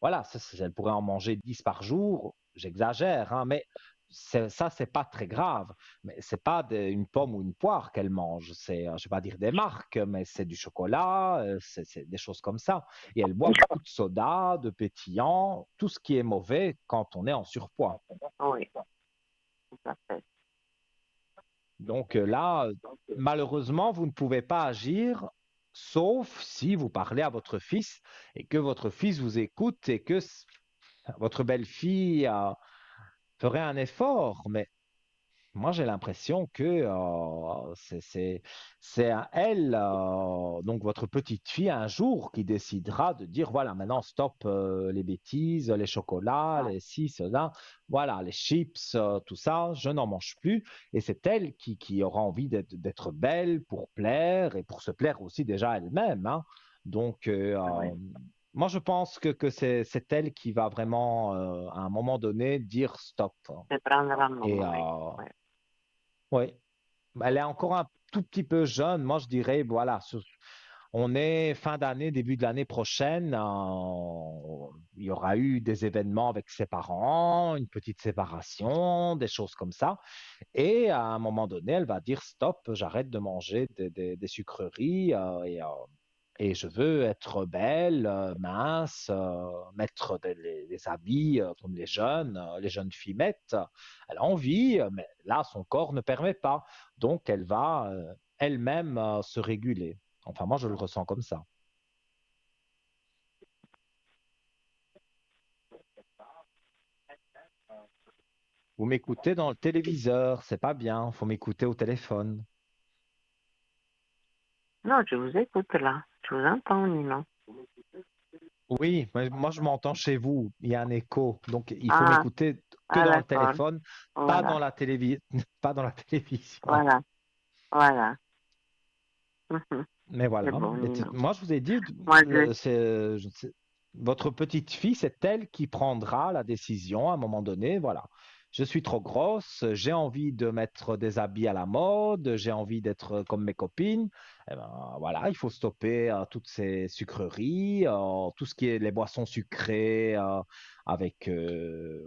voilà, elle pourrait en manger 10 par jour, j'exagère, hein, mais ça, c'est pas très grave. Mais c'est pas une pomme ou une poire qu'elle mange, je vais pas dire des marques, mais c'est du chocolat, c'est des choses comme ça. Et elle boit beaucoup de soda, de pétillant, tout ce qui est mauvais quand on est en surpoids. oui, tout à fait. Donc là, malheureusement, vous ne pouvez pas agir sauf si vous parlez à votre fils et que votre fils vous écoute et que votre belle-fille ferait un effort. Mais moi, j'ai l'impression que c'est à elle, donc votre petite fille, un jour, qui décidera de dire, voilà, maintenant, stop les bêtises, les chocolats, Ouais, les ci, cela, voilà, les chips, tout ça, je n'en mange plus. Et c'est elle qui aura envie d'être belle pour plaire et pour se plaire aussi déjà elle-même, hein. Donc, ouais. moi, je pense que c'est elle qui va vraiment, à un moment donné, dire stop, hein. C'est prendre un Et nom, oui. Oui, oui, elle est encore un tout petit peu jeune. Moi, je dirais, voilà, on est fin d'année, début de l'année prochaine. Il y aura eu des événements avec ses parents, une petite séparation, des choses comme ça. Et à un moment donné, elle va dire, stop, j'arrête de manger des sucreries et je veux être belle, mince, mettre des habits comme les jeunes filles mettent. Elle a envie, mais là, son corps ne permet pas. Donc, elle va elle-même se réguler. Enfin, moi, je le ressens comme ça. Vous m'écoutez dans le téléviseur, c'est pas bien. Faut m'écouter au téléphone. non, je vous écoute là. Je vous entends, Nino. Oui, mais moi, je m'entends chez vous. Il y a un écho. Donc, il faut Ah, m'écouter que ah dans le d'accord. téléphone, pas dans Voilà, la pas dans la télévision. voilà, voilà. Mhm. Mais C'est voilà. bon, Nino. Moi, je vous ai dit, Moi, je... votre petite fille, c'est elle qui prendra la décision à un moment donné. Voilà. Je suis trop grosse, j'ai envie de mettre des habits à la mode, j'ai envie d'être comme mes copines. Eh ben, voilà, il faut stopper toutes ces sucreries, tout ce qui est les boissons sucrées, avec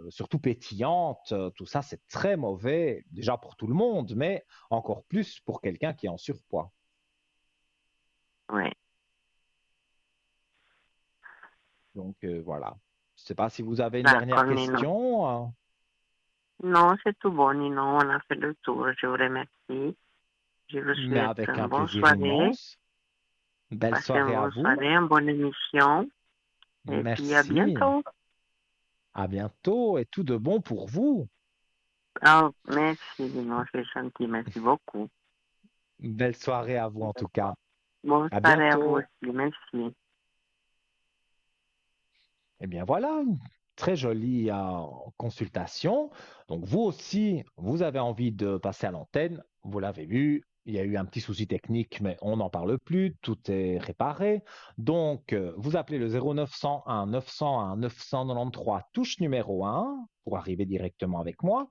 surtout pétillantes. Tout ça, c'est très mauvais, déjà pour tout le monde, mais encore plus pour quelqu'un qui est en surpoids. Oui. Donc voilà. Je ne sais pas si vous avez une dernière D'accord, Nino. question. Non, c'est tout bon, Nino. On a fait le tour. Je vous remercie. Je vous Mais souhaite avec une un bonne plaisir soirée. immense. Belle Passez une soirée à bonne vous. soirée, une bonne émission. Et puis à Merci. bientôt. À bientôt et tout de bon pour vous. Ah, merci, Nino. C'est gentil. Merci beaucoup. Belle soirée à vous en tout cas. Bonne À soirée à vous bientôt. aussi. Merci. Eh bien voilà, une très jolie consultation. Donc vous aussi, vous avez envie de passer à l'antenne. Vous l'avez vu, Il y a eu un petit souci technique, mais on n'en parle plus, tout est réparé. Donc, vous appelez le 0901 901 993, touche numéro 1 pour arriver directement avec moi.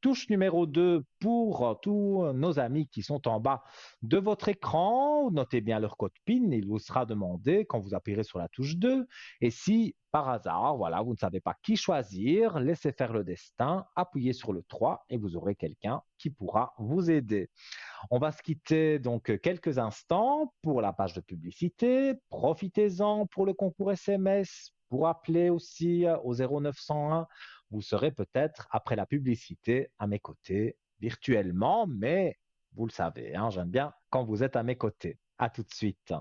Touche numéro 2 pour tous nos amis qui sont en bas de votre écran. Notez bien leur code PIN, il vous sera demandé quand vous appuierez sur la touche 2. Et si par hasard, voilà, vous ne savez pas qui choisir, laissez faire le destin, appuyez sur le 3 et vous aurez quelqu'un qui pourra vous aider. On va se quitter donc quelques instants pour la page de publicité. Profitez-en pour le concours SMS, pour appeler aussi au 0901. Vous serez peut-être après la publicité à mes côtés virtuellement, mais vous le savez, hein, j'aime bien quand vous êtes à mes côtés. À tout de suite.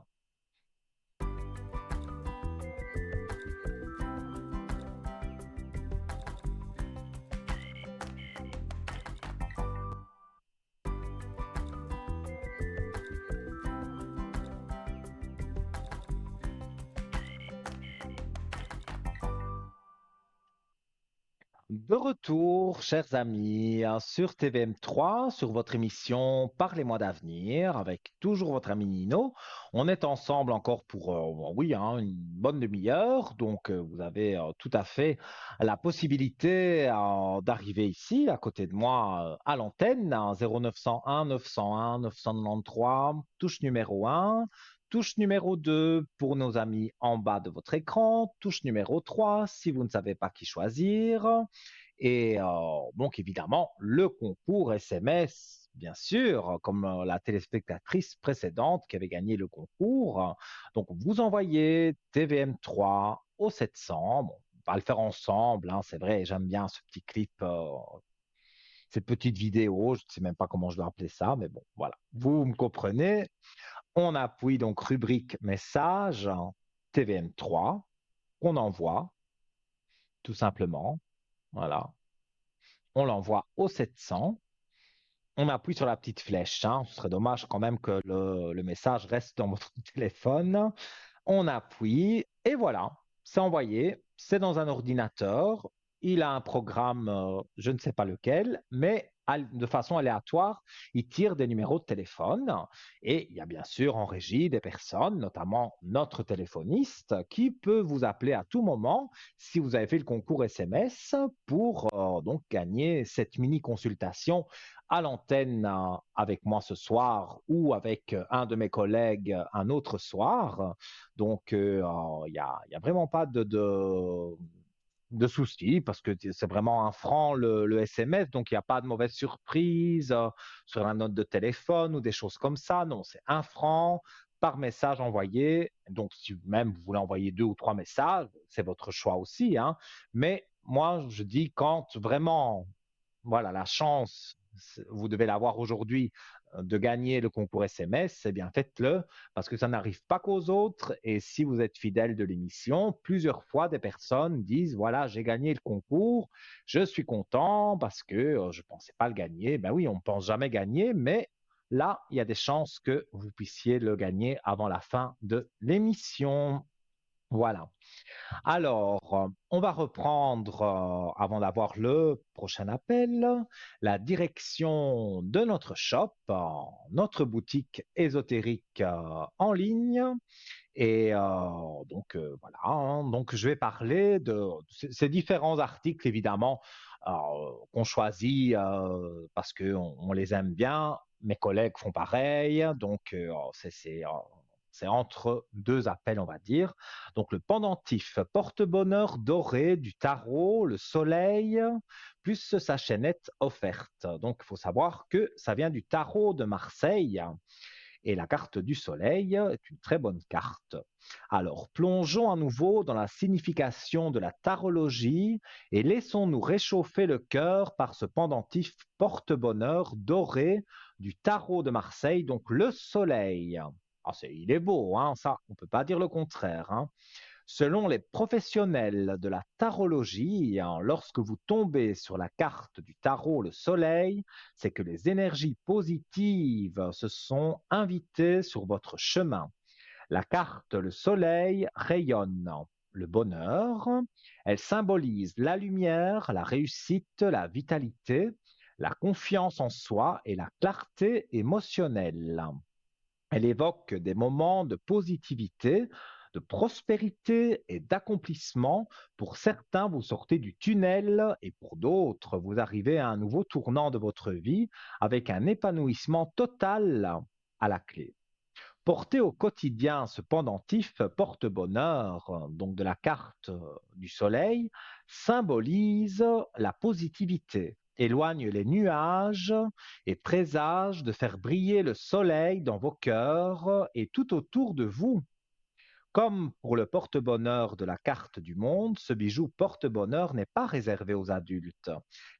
De retour, chers amis, sur TVM3, sur votre émission Parlez-moi d'avenir, avec toujours votre ami Nino. On est ensemble encore pour, oui, hein, une bonne demi-heure, donc vous avez tout à fait la possibilité d'arriver ici, à côté de moi, à l'antenne, 0901 901 993, touche numéro 1. Touche numéro 2 pour nos amis en bas de votre écran. Touche numéro 3 si vous ne savez pas qui choisir. Et donc, évidemment, le concours SMS, bien sûr, comme la téléspectatrice précédente qui avait gagné le concours. Donc, vous envoyez TVM3 au 700. Bon, on va le faire ensemble, hein, c'est vrai, j'aime bien ce petit clip, cette petite vidéo. Je ne sais même pas comment je dois appeler ça, mais bon, voilà. Vous me comprenez. On appuie donc rubrique message TVM3 qu'on envoie, tout simplement. Voilà. On l'envoie au 700. On appuie sur la petite flèche, hein. Ce serait dommage quand même que le message reste dans votre téléphone. On appuie et voilà, c'est envoyé. C'est dans un ordinateur. Il a un programme, je ne sais pas lequel, mais de façon aléatoire, il tire des numéros de téléphone. Et il y a bien sûr en régie des personnes, notamment notre téléphoniste, qui peut vous appeler à tout moment si vous avez fait le concours SMS pour donc gagner cette mini consultation à l'antenne avec moi ce soir ou avec un de mes collègues un autre soir. Donc, il y a vraiment pas de souci parce que c'est vraiment un franc le SMS, donc il n'y a pas de mauvaise surprise sur la note de téléphone ou des choses comme ça. Non, c'est un franc par message envoyé. Donc, si même vous voulez envoyer 2 ou 3 messages, c'est votre choix aussi, hein. Mais moi, je dis quand vraiment voilà, la chance, vous devez l'avoir aujourd'hui de gagner le concours SMS, eh bien faites-le parce que ça n'arrive pas qu'aux autres. Et si vous êtes fidèle de l'émission, plusieurs fois des personnes disent, voilà, j'ai gagné le concours, je suis content parce que je ne pensais pas le gagner. Ben oui, on ne pense jamais gagner, mais là, il y a des chances que vous puissiez le gagner avant la fin de l'émission. Voilà. Alors, on va reprendre, avant d'avoir le prochain appel, la direction de notre shop, notre boutique ésotérique en ligne. Et donc, voilà, hein. Donc, je vais parler de ces différents articles, évidemment, qu'on choisit parce qu'on les aime bien. Mes collègues font pareil. Donc, c'est entre deux appels, on va dire. Donc, le pendentif porte-bonheur doré du tarot, le soleil, plus sa chaînette offerte. Donc, il faut savoir que ça vient du tarot de Marseille. Et la carte du soleil est une très bonne carte. Alors, plongeons à nouveau dans la signification de la tarologie et laissons-nous réchauffer le cœur par ce pendentif porte-bonheur doré du tarot de Marseille, donc le soleil. Ah, il est beau, hein, ça, on ne peut pas dire le contraire, hein. Selon les professionnels de la tarologie, hein, lorsque vous tombez sur la carte du tarot le soleil, c'est que les énergies positives se sont invitées sur votre chemin. La carte le soleil rayonne le bonheur, elle symbolise la lumière, la réussite, la vitalité. la confiance en soi et la clarté émotionnelle. Elle évoque des moments de positivité, de prospérité et d'accomplissement. Pour certains, vous sortez du tunnel et pour d'autres, vous arrivez à un nouveau tournant de votre vie avec un épanouissement total à la clé. Porter au quotidien ce pendentif porte-bonheur, donc de la carte du soleil, symbolise la positivité, éloigne les nuages et présage de faire briller le soleil dans vos cœurs et tout autour de vous. Comme pour le porte-bonheur de la carte du monde, ce bijou porte-bonheur n'est pas réservé aux adultes.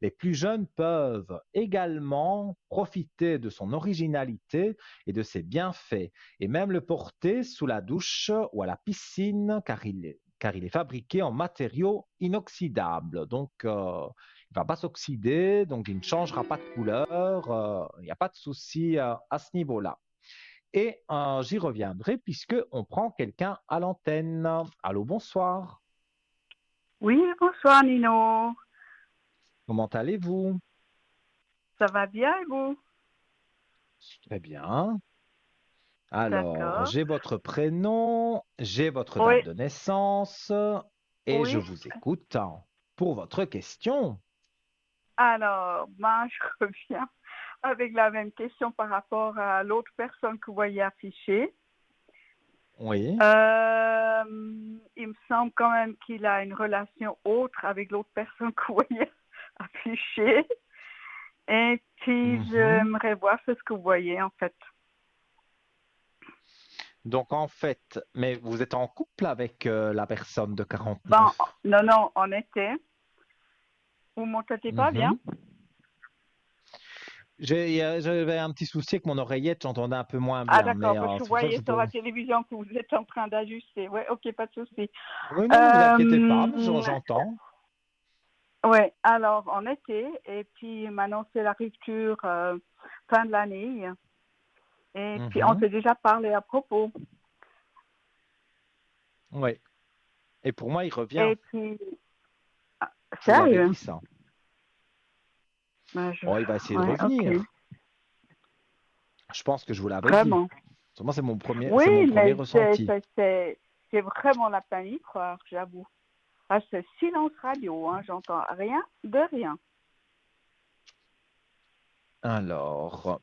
Les plus jeunes peuvent également profiter de son originalité et de ses bienfaits, et même le porter sous la douche ou à la piscine, car il est fabriqué en matériaux inoxydables. Donc, il ne va pas s'oxyder, donc il ne changera pas de couleur, il n'y a pas de souci à ce niveau-là. Et j'y reviendrai puisque on prend quelqu'un à l'antenne. Allô, bonsoir. Oui, bonsoir Nino. Comment allez-vous? Ça va bien et vous? Très bien. Alors, D'accord. j'ai votre prénom, j'ai votre date Oui, de naissance et je oui. vous écoute pour votre question. Alors, ben, je reviens avec la même question par rapport à l'autre personne que vous voyez affichée. Oui. Il me semble quand même qu'il a une relation autre avec l'autre personne que vous voyez affichée. Et puis, Mhm. j'aimerais voir ce que vous voyez en fait. Donc, en fait, mais vous êtes en couple avec la personne de Ben, 49. non, non, on était. Vous m'entendez pas bien? Mhm. J'avais un petit souci avec mon oreillette, j'entendais un peu moins Ah bien, d'accord, mais parce que vous c'est pour ça que voyez je sur peux... la télévision que vous êtes en train d'ajuster. Ouais, ok, pas de souci. Oui, non, ne vous inquiétez pas, Euh, j'entends. ouais, alors en été, et puis maintenant c'est la rupture fin de l'année, et puis on Mhm. s'est déjà parlé à propos. Oui. Et pour moi, il revient. Et puis, ah, Je vous l'avais sérieux? dit ça. Ben, Oh, il va essayer de ouais, ok, revenir. Je pense que je vous l'avais dit. vraiment. Moi, Oui, c'est mon premier mais ressenti. c'est vraiment la peine d'y croire, j'avoue. Ah, c'est silence radio, hein, j'entends rien de rien. Alors,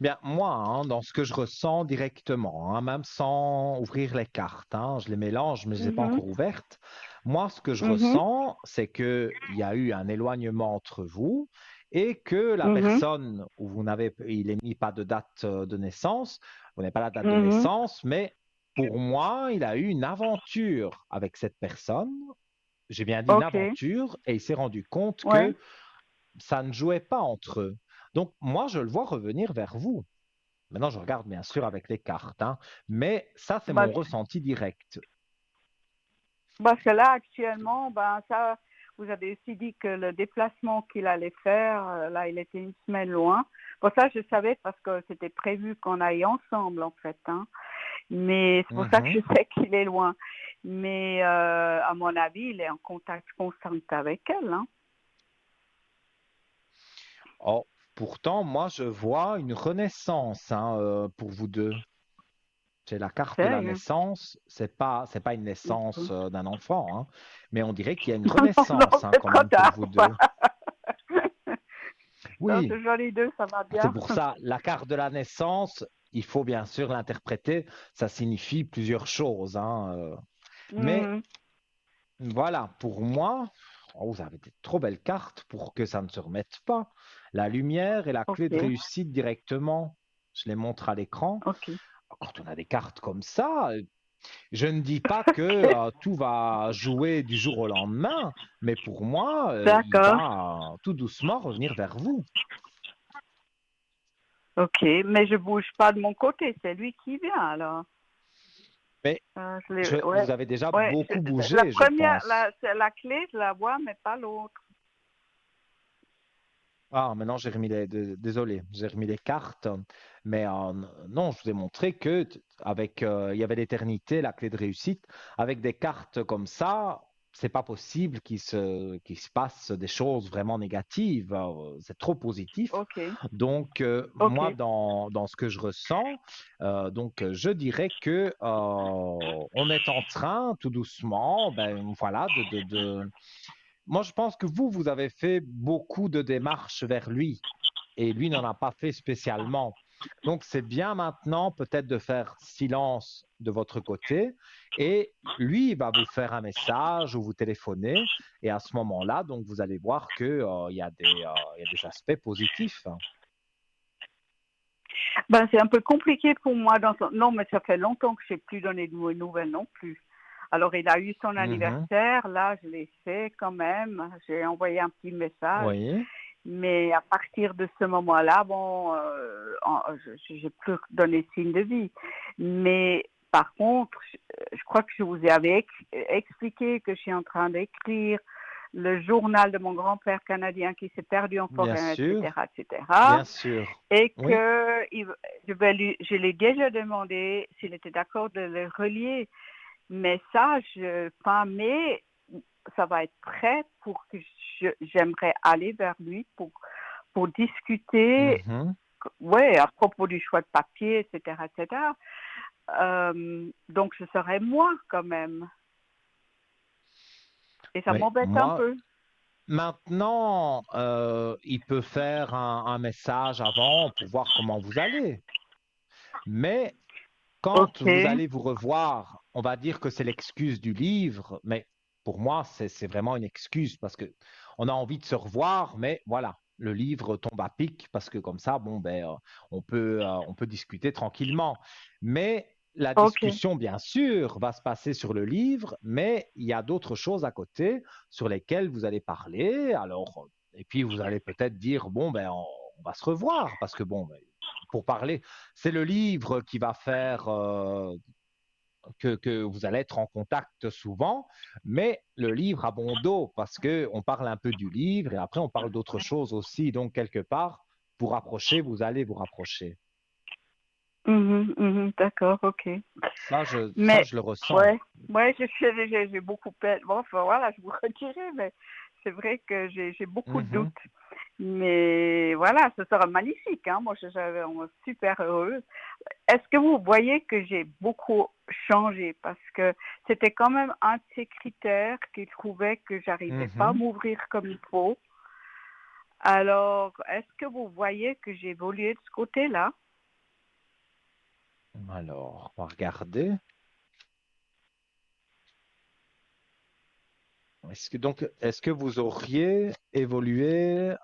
bien, moi, hein, dans ce que je ressens directement, hein, même sans ouvrir les cartes, hein, je les mélange, mais je ne les ai pas Mhm, encore ouvertes. Moi, ce que je mhm, ressens, c'est qu'il y a eu un éloignement entre vous et que la mhm, personne où il n'est mis pas de date de naissance, vous n'avez pas la date de mhm. naissance, mais pour moi, il a eu une aventure avec cette personne. J'ai bien dit une Ok, aventure et il s'est rendu compte ouais. que ça ne jouait pas entre eux. Donc, moi, je le vois revenir vers vous. Maintenant, je regarde bien sûr avec les cartes, hein, mais ça, c'est mon Bah, ressenti direct. parce que là, actuellement, ben, ça, vous avez aussi dit que le déplacement qu'il allait faire, là, il était une semaine loin. Pour ça, je savais parce que c'était prévu qu'on aille ensemble, en fait. Hein. Mais c'est pour ça que je Mhm. sais qu'il est loin. Mais à mon avis, il est en contact constant avec elle. Hein. Oh, pourtant, moi, je vois une renaissance hein, pour vous deux. C'est la carte de la Sérieux. naissance. C'est pas une naissance Non, d'un enfant, hein, mais on dirait qu'il y a une non, non, renaissance hein, c'est quand trop même pour tard. vous deux. Non, Oui, c'est joli deux, ça va c'est bien. pour ça. La carte de la naissance, il faut bien sûr l'interpréter. Ça signifie plusieurs choses, hein, mais Mhm. voilà, pour moi, oh, vous avez des trop belles cartes pour que ça ne se remette pas. La lumière et la clé Ok, de réussite directement. Je les montre à l'écran. ok. Quand on a des cartes comme ça, je ne dis pas que Ok, tout va jouer du jour au lendemain, mais pour moi, il d'accord. va tout doucement revenir vers vous. Ok, mais je bouge pas de mon côté, c'est lui qui vient alors. Mais Ouais, vous avez déjà ouais. beaucoup La bougé, je première, pense. c'est la clé, je la vois, mais pas l'autre. Ah, maintenant j'ai remis désolé, j'ai remis les cartes, mais non, je vous ai montré que avec il y avait l'éternité, la clé de réussite, avec des cartes comme ça, c'est pas possible qu'il se passe des choses vraiment négatives. C'est trop positif. Ok, Donc, ok. moi, dans ce que je ressens, je dirais que on est en train, tout doucement, ben voilà, moi, je pense que vous avez fait beaucoup de démarches vers lui et lui n'en a pas fait spécialement. Donc, c'est bien maintenant peut-être de faire silence de votre côté et lui, il va vous faire un message ou vous téléphoner et à ce moment-là, donc vous allez voir que il y a des aspects positifs. Ben, c'est un peu compliqué pour moi. Non, mais ça fait longtemps que je n'ai plus donné de nouvelles non plus. Alors, il a eu son Mhm. anniversaire. Là, je l'ai fait quand même. J'ai envoyé un petit message. Oui, Mais à partir de ce moment-là, bon, je n'ai plus donné signe de vie. Mais par contre, je crois que je vous avais expliqué que je suis en train d'écrire le journal de mon grand-père canadien qui s'est perdu en bien forêt, sûr, etc., etc. bien sûr. Et Oui. que je l'ai déjà demandé s'il était d'accord de le relier. Mais ça, fin mai, ça va être prêt pour que j'aimerais aller vers lui pour discuter, Mhm. ouais, à propos du choix de papier, etc., etc. Donc, ce serait moi quand même. Et ça Oui, m'embête un moi, peu. maintenant, il peut faire un message avant pour voir comment vous allez. Mais quand Ok, vous allez vous revoir, on va dire que c'est l'excuse du livre, mais pour moi, c'est vraiment une excuse parce que on a envie de se revoir, mais voilà, le livre tombe à pic parce que comme ça, bon, ben, on peut discuter tranquillement. Mais la ok, discussion, bien sûr, va se passer sur le livre, mais il y a d'autres choses à côté sur lesquelles vous allez parler. Alors, et puis vous allez peut-être dire, bon, ben, on va se revoir parce que bon, ben, pour parler. C'est le livre qui va faire que vous allez être en contact souvent, mais le livre a bon dos parce que on parle un peu du livre et après on parle d'autres choses aussi. Donc quelque part, vous rapprochez, vous allez vous rapprocher. mhm, mhm, d'accord, ok. Ça, Mais, je le ressens. ouais, ouais, j'ai beaucoup peur. Bon, enfin, voilà, je vous retirais, mais c'est vrai que j'ai beaucoup de Mhm. doutes. Mais voilà, ce sera magnifique, hein. Moi, j'avais super heureuse. Est-ce que vous voyez que j'ai beaucoup changé? Parce que c'était quand même un de ces critères qu'il trouvait que j'arrivais pas à Mhm. m'ouvrir comme il faut. Alors, est-ce que vous voyez que j'ai évolué de ce côté-là? Alors, on va regarder. Est-ce que vous auriez évolué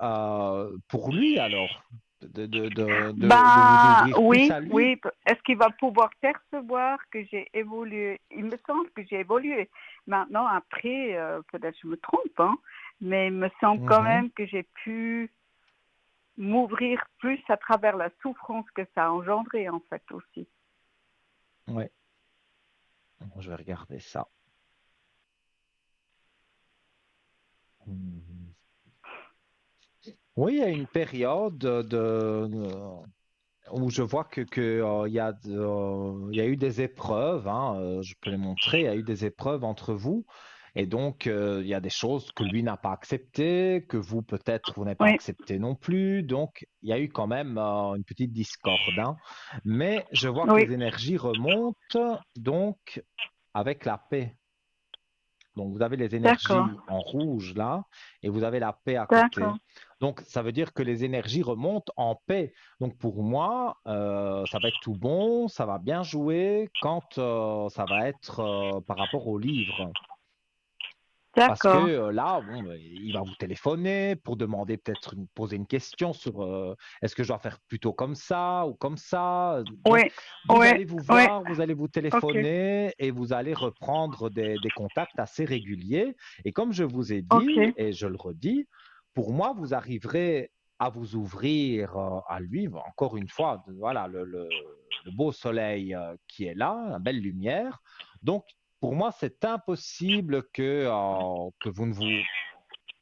pour lui alors, de vous Ben ouvrir plus oui, à lui? oui. Est-ce qu'il va pouvoir percevoir que j'ai évolué? Il me semble que j'ai évolué. Maintenant, après, peut-être je me trompe, hein, mais il me semble quand Mhm. même que j'ai pu m'ouvrir plus à travers la souffrance que ça a engendré, en fait, aussi. Ouais. Je vais regarder ça. Mhm. Oui, il y a une période où je vois il y a eu des épreuves, hein, je peux les montrer, il y a eu des épreuves entre vous. Et donc, il y a des choses que lui n'a pas acceptées, que vous, peut-être, vous n'avez pas Oui, acceptées non plus. Donc, il y a eu quand même une petite discorde, hein. Mais je vois que oui, les énergies remontent, donc, avec la paix. Donc, vous avez les d'accord, énergies en rouge là, et vous avez la paix à côté. d'accord, Donc, ça veut dire que les énergies remontent en paix. Donc, pour moi, ça va être tout bon, ça va bien jouer quand ça va être par rapport au livre. Parce que d'accord. là, bon, il va vous téléphoner pour demander poser une question sur est-ce que je dois faire plutôt comme ça ou comme ça. Donc, Oui, vous oui, allez vous oui, voir, vous allez vous ok, téléphoner et vous allez reprendre des contacts assez réguliers. Et comme je vous ai ok, dit, et je le redis, pour moi, vous arriverez à vous ouvrir à lui. Encore une fois, voilà, le beau soleil qui est là, la belle lumière. Donc, pour moi, c'est impossible que vous ne vous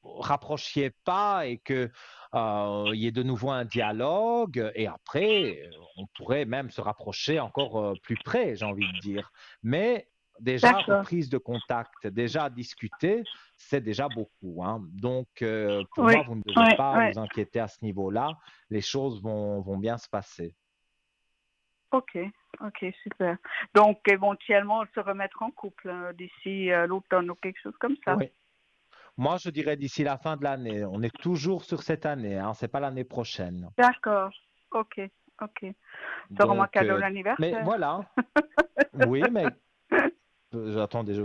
rapprochiez pas et que il y ait de nouveau un dialogue. Et après, on pourrait même se rapprocher encore plus près, j'ai envie de dire. Mais déjà D'accord. reprise de contact, déjà discuter, c'est déjà beaucoup, hein. Donc, pour Oui, moi, vous ne devez oui, pas oui. vous inquiéter à ce niveau-là. Les choses vont bien se passer. Ok, ok, super. Donc, éventuellement, se remettre en couple d'ici l'automne ou quelque chose comme ça. Oui. Moi, je dirais d'ici la fin de l'année. On est toujours sur cette année, hein. C'est pas l'année prochaine. D'accord. Ok, ok. Ça aura mon Donc, cadeau mais d'anniversaire. voilà. Oui, mais attendez,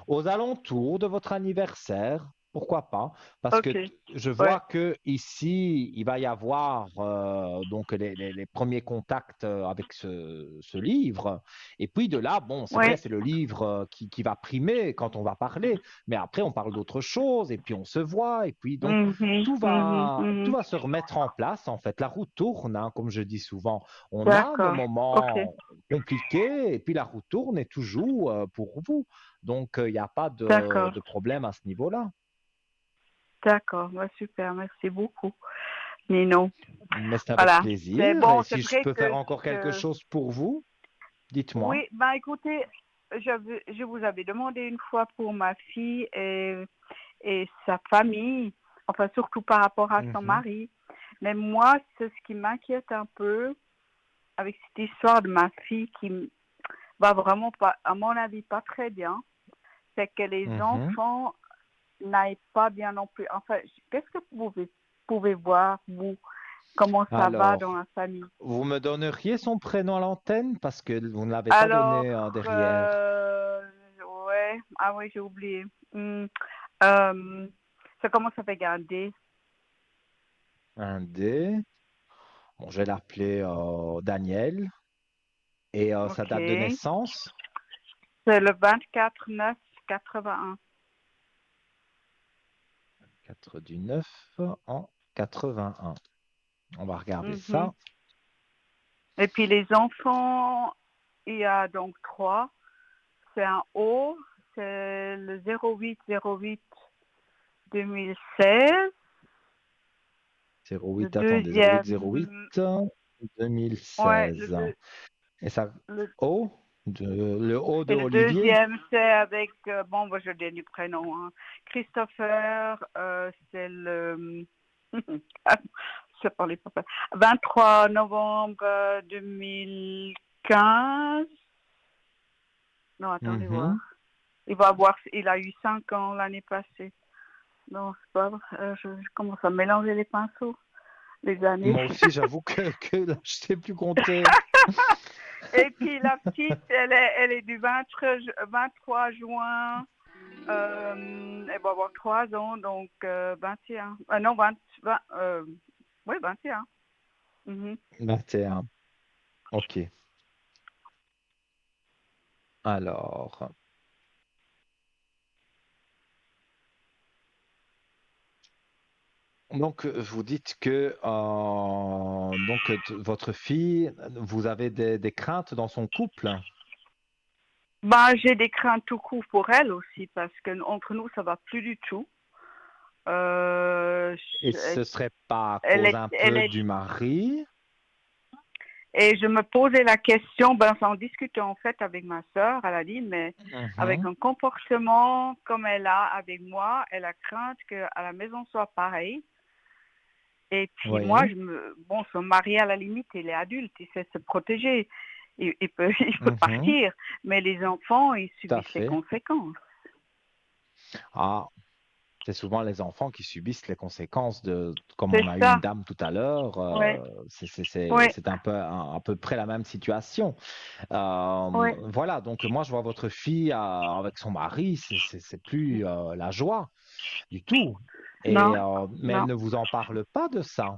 aux alentours de votre anniversaire, pourquoi pas? Parce que Ok. je vois Ouais. que ici, il va y avoir donc les premiers contacts avec ce livre. Et puis de là, bon, c'est vrai, Ouais. c'est le livre qui va primer quand on va parler. Mais après, on parle d'autre chose et puis on se voit. Et puis donc, Mhm, mhm, tout mhm. va se remettre en place. En fait, la roue tourne, hein, comme je dis souvent. On a nos D'accord. Ok. moments compliqué et puis la roue tourne et toujours pour vous. Donc, il n'y a pas D'accord. de problème à ce niveau-là. D'accord. Ouais, super. Merci beaucoup, Nino. Mais c'est avec Voilà. C'est plaisir. Et bon. C'est si je vrai peux faire que, encore quelque que chose pour vous, dites-moi. oui, ben écoutez, je vous avais demandé une fois pour ma fille et sa famille, enfin surtout par rapport à son Mhm. mari. Mais moi, c'est ce qui m'inquiète un peu avec cette histoire de ma fille qui va vraiment pas, à mon avis, pas très bien, c'est que les Mhm. enfants n'aillent pas bien non plus. Enfin, qu'est-ce que pouvez voir, vous, comment ça va dans Alors, la famille? vous me donneriez son prénom à l'antenne parce que vous ne l'avez pas Alors, donné derrière. ouais, ah oui, j'ai oublié. Euh, ça commence avec un D. Un D. Bon, je vais l'appeler Daniel. Et sa Ok. date de naissance, C'est le 24/9/81. 4 du 9 en 81. On va regarder Mhm. ça. Et puis les enfants, il y a donc trois. C'est un O, c'est le 08/08/2016. Le 08, attendez, 08, deuxième, 08, ouais, 2016. Et ça, le, O, le O de et le Olivier, deuxième, c'est avec, bon, moi, je donne du prénom, hein. Christopher, c'est le, je parlais pas, 23 novembre 2015. Non, attendez voir. mhm. Il a eu 5 ans l'année passée. Non, c'est pas vrai. Je commence à mélanger les pinceaux, les années. Moi aussi, j'avoue que là, je sais plus compter. Et puis la petite, elle est du 23 juin. Elle va avoir 3 ans, donc 21. Non, 20, oui, 21. Mhm. 21. OK. Alors, donc, vous dites que votre fille, vous avez des craintes dans son couple Ben, j'ai des craintes tout court pour elle aussi, parce que entre nous, ça va plus du tout. Euh, et je- ce serait pas à elle cause est, un elle peu est, du mari? et je me posais la question, ben, en discutant en fait avec ma sœur, elle a dit, mais avec Mhm. un comportement comme elle a avec moi, elle a crainte qu'à la maison soit pareil. Et puis moi, Oui. bon, son mari à la limite, il est adulte, il sait se protéger, il peut, il peut Mhm. partir, mais les enfants, ils Tout à subissent les fait. conséquences. Ah, c'est souvent les enfants qui subissent les conséquences comme C'est on a eu une ça, dame tout à l'heure, ouais, ouais, c'est un peu, à peu près la même situation. ouais, Voilà, donc moi je vois votre fille avec son mari, c'est plus la joie du tout. non, Mais elle non. ne vous en parle pas de ça.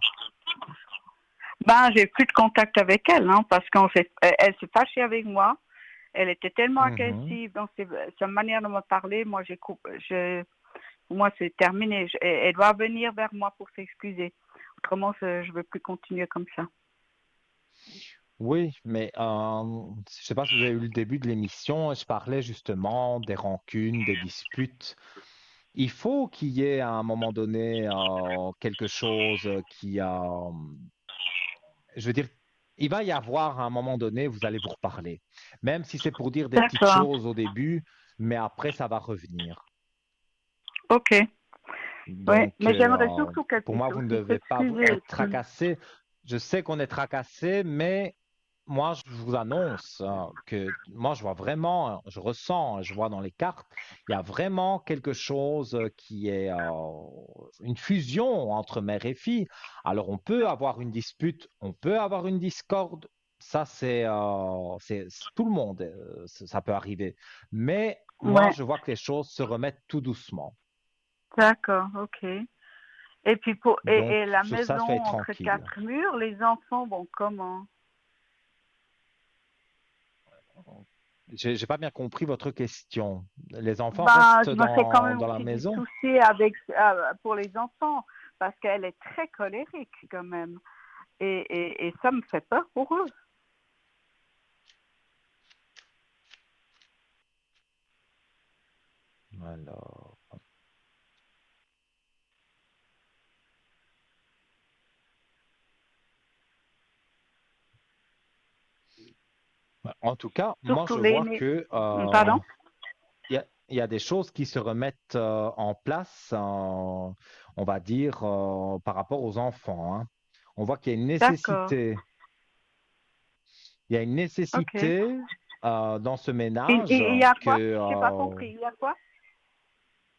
Ben, j'ai plus de contact avec elle, hein, parce elle s'est fâchée avec moi. Elle était tellement Mhm. agressive dans sa manière de me parler. Moi, pour moi, c'est terminé. Elle doit venir vers moi pour s'excuser. Autrement, je ne veux plus continuer comme ça. Oui, mais je ne sais pas si vous avez eu le début de l'émission, je parlais justement des rancunes, des disputes. Il faut qu'il y ait à un moment donné quelque chose je veux dire, il va y avoir à un moment donné, vous allez vous reparler. Même si c'est pour dire des petites D'accord. choses au début, mais après, ça va revenir. Ok. Ouais, Donc, mais j'aimerais surtout qu'elle pour puisse moi, vous ne aussi devez pas s'excuser être aussi. tracassé. Je sais qu'on est tracassé, mais moi, je vous annonce que moi, je vois vraiment, je ressens, je vois dans les cartes, il y a vraiment quelque chose qui est une fusion entre mère et fille. Alors, on peut avoir une dispute, on peut avoir une discorde. Ça, tout le monde, ça peut arriver. Mais moi, Ouais, je vois que les choses se remettent tout doucement. d'accord, ok. Et puis Donc, et la sur ça, maison soyez entre tranquille. quatre murs, les enfants, bon, comment? J'ai pas bien compris votre question. Les enfants Ben, restent je me fais quand même dans la aussi des maison? soucis pour les enfants, parce qu'elle est très colérique quand même. Et ça me fait peur pour eux. Alors, en tout cas, moi, Surtout je vois l'aîné. que Pardon? il y a des choses qui se remettent en place, on va dire, par rapport aux enfants, hein. On voit qu'il y a une D'accord, nécessité. Il y a une ok. nécessité dans ce ménage Il y a quoi? que J'ai pas compris. Il y a quoi?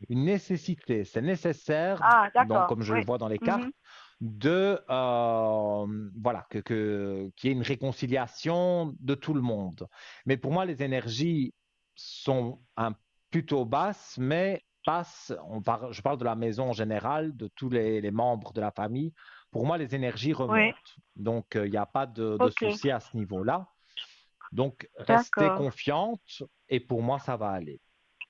une nécessité. C'est nécessaire, Ah, donc d'accord, comme je le oui. vois dans les cartes, Mhm. de voilà qu'il y ait une réconciliation de tout le monde. Mais pour moi, les énergies sont plutôt basses, mais passent. Je parle de la maison en général, de tous les membres de la famille. Pour moi, les énergies Oui, remontent. Donc, il n'y a pas de ok, souci à ce niveau-là. Donc, restez d'accord, confiante et pour moi, ça va aller.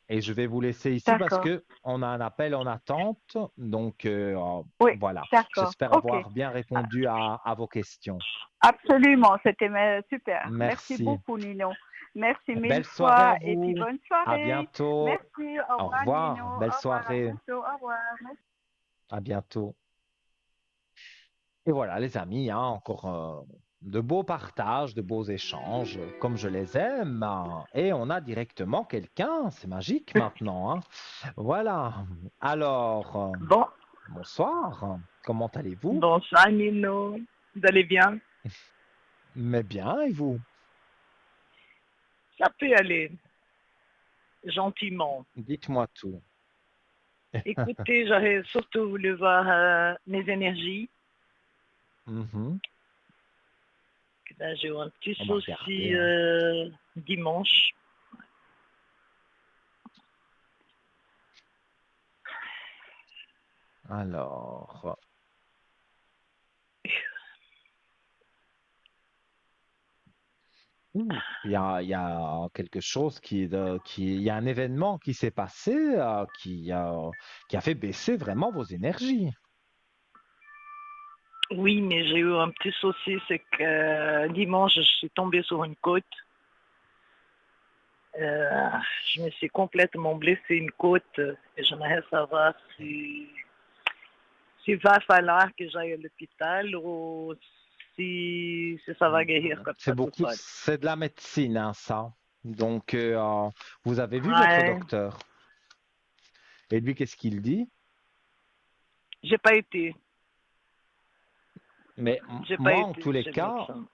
Et je vais vous laisser ici parce d'accord. que on a un appel en attente. Donc, Oui, voilà. d'accord, J'espère ok. avoir bien répondu à vos questions. Absolument, c'était super. Merci Merci. beaucoup, Nino. Merci mille Belle soirée à fois et puis vous. bonne À soirée. bientôt. Merci, au Au revoir, Nino. revoir. Belle Au revoir, à soirée. bientôt, au revoir. Merci. À bientôt. Et voilà, les amis, hein, encore de beaux partages, de beaux échanges, comme je les aime, hein. Et on a directement quelqu'un. C'est magique maintenant, hein. Voilà. Alors, Bon, bonsoir. Comment allez-vous? bonsoir Nino, vous allez bien? Mais bien, et vous? Ça peut aller gentiment. Dites-moi tout. Écoutez, j'aurais surtout voulu voir mes énergies. Mhm. Là, j'ai eu un petit On va regarder, souci hein. dimanche. Alors, il y a quelque chose il y a un événement qui s'est passé qui a fait baisser vraiment vos énergies. Oui, mais j'ai eu un petit souci, c'est que dimanche, je suis tombée sur une côte. Euh, je me suis complètement blessée une côte et j'aimerais savoir s'il va falloir que j'aille à l'hôpital ou si ça va guérir comme C'est ça tout beaucoup, seul. c'est de la médecine, hein, ça. Donc, vous avez vu votre Ouais, docteur. Et lui, qu'est-ce qu'il dit? j'ai pas été. Mais J'ai pas moi, en été tous les chez le cas, médecin.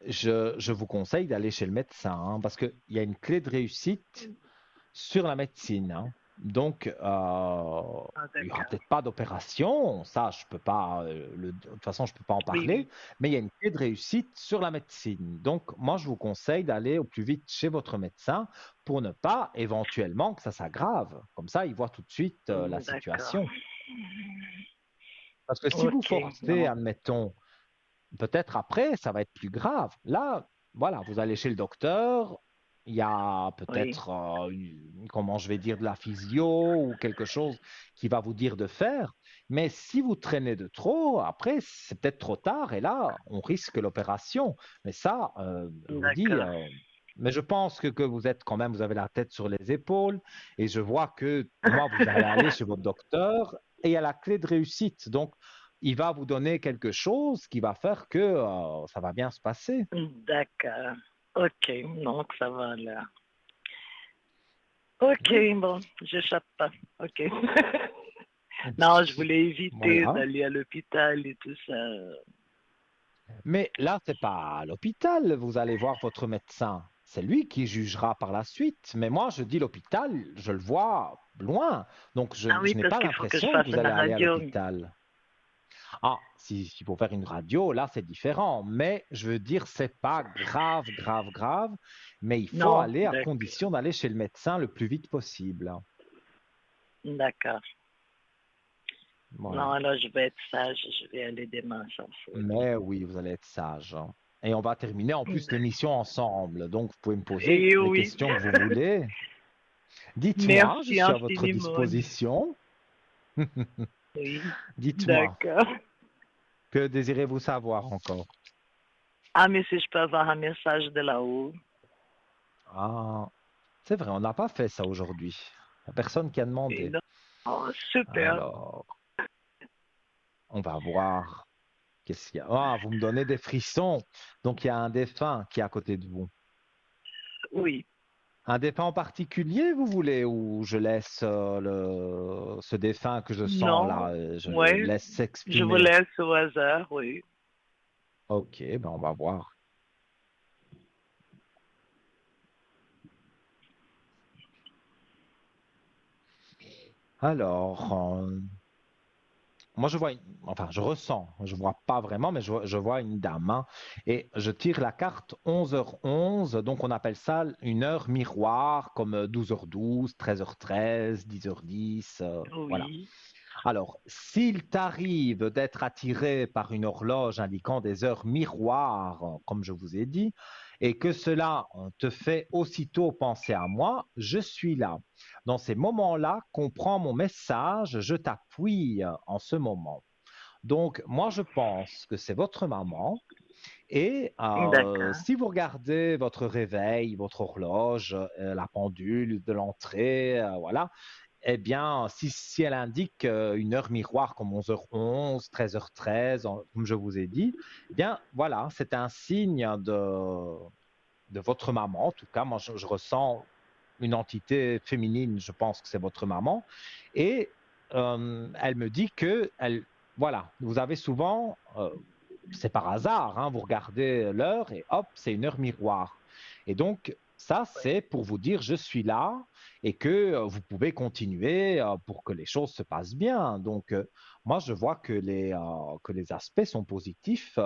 je vous conseille d'aller chez le médecin, hein, parce qu'il y a une clé de réussite sur la médecine, hein. Donc, Ah, il n'y aura d'accord. peut-être pas d'opération, ça, je peux pas, de toute façon, je peux pas en Oui, parler, oui. mais il y a une clé de réussite sur la médecine. Donc, moi, je vous conseille d'aller au plus vite chez votre médecin pour ne pas éventuellement que ça s'aggrave. Comme ça, il voit tout de suite la D'accord. situation. Parce que si vous Ok, forcez, non. admettons, peut-être après, ça va être plus grave. Là, voilà, vous allez chez le docteur, il y a Oui. peut-être, comment je vais dire, de la physio ou quelque chose qui va vous dire de faire. Mais si vous traînez de trop, après, c'est peut-être trop tard et là, on risque l'opération. Mais ça, je vous dis, D'accord. mais je pense que vous êtes quand même, vous avez la tête sur les épaules et je vois que moi, vous allez aller chez votre docteur et il y a la clé de réussite. Donc, il va vous donner quelque chose qui va faire que ça va bien se passer. D'accord. Ok, donc ça va là. Ok, Oui, bon, j'échappe pas. Ok. Non, je voulais éviter voilà. d'aller à l'hôpital et tout ça. Mais là, c'est pas à l'hôpital, vous allez voir votre médecin. C'est lui qui jugera par la suite. Mais moi, je dis l'hôpital, je le vois loin. Donc, Ah oui, je n'ai parce pas qu'il faut que je l'impression que fasse vous une allez aller à radio. l'hôpital. Ah, s'il faut faire une radio, là, c'est différent. Mais je veux dire, c'est pas grave, grave, grave. Mais il faut Non, aller à d'accord. condition d'aller chez le médecin le plus vite possible. D'accord. Non, Voilà. alors je vais être sage, je vais aller demain sans faute. Mais oui, vous allez être sage, hein. Et on va terminer en plus l'émission ensemble. Donc, vous pouvez me poser Et les oui, questions que vous voulez. Dites-moi, je merci suis à votre infiniment. disposition. Oui, Dites-moi, d'accord. que désirez-vous savoir encore? Ah, mais si je peux avoir un message de là-haut. Ah, c'est vrai, on n'a pas fait ça aujourd'hui. Il n'y a personne qui a Et demandé. non. Oh, super. Alors, on va voir. Qu'est-ce qu'il y a? Ah, vous me donnez des frissons. Donc, il y a un défunt qui est à côté de vous. Oui. Un défunt en particulier, vous voulez, ou je laisse ce défunt que je sens Non. là, je le Ouais. laisse Je vous s'exprimer. laisse au hasard, oui. Ok, ben on va voir. Alors, moi je vois, enfin je ressens, je vois pas vraiment, mais je vois une dame, hein, et je tire la carte 11h11, donc on appelle ça une heure miroir, comme 12h12, 13h13, 10h10, voilà. Oui. Alors, s'il t'arrive d'être attiré par une horloge indiquant des heures miroirs, comme je vous ai dit, et que cela te fait aussitôt penser à moi, je suis là. Dans ces moments-là, comprends mon message, je t'appuie en ce moment. Donc, moi, je pense que c'est votre maman. Et D'accord. si vous regardez votre réveil, votre horloge, la pendule de l'entrée, voilà, eh bien, si elle indique une heure miroir comme 11h11, 13h13, comme je vous ai dit, eh bien, voilà, c'est un signe de votre maman. En tout cas, moi, je ressens une entité féminine, je pense que c'est votre maman. Et elle me dit que, voilà, vous avez souvent, c'est par hasard, hein, vous regardez l'heure et hop, c'est une heure miroir. Et donc, ça, c'est pour vous dire, je suis là et que vous pouvez continuer pour que les choses se passent bien. Donc, moi, je vois que les aspects sont positifs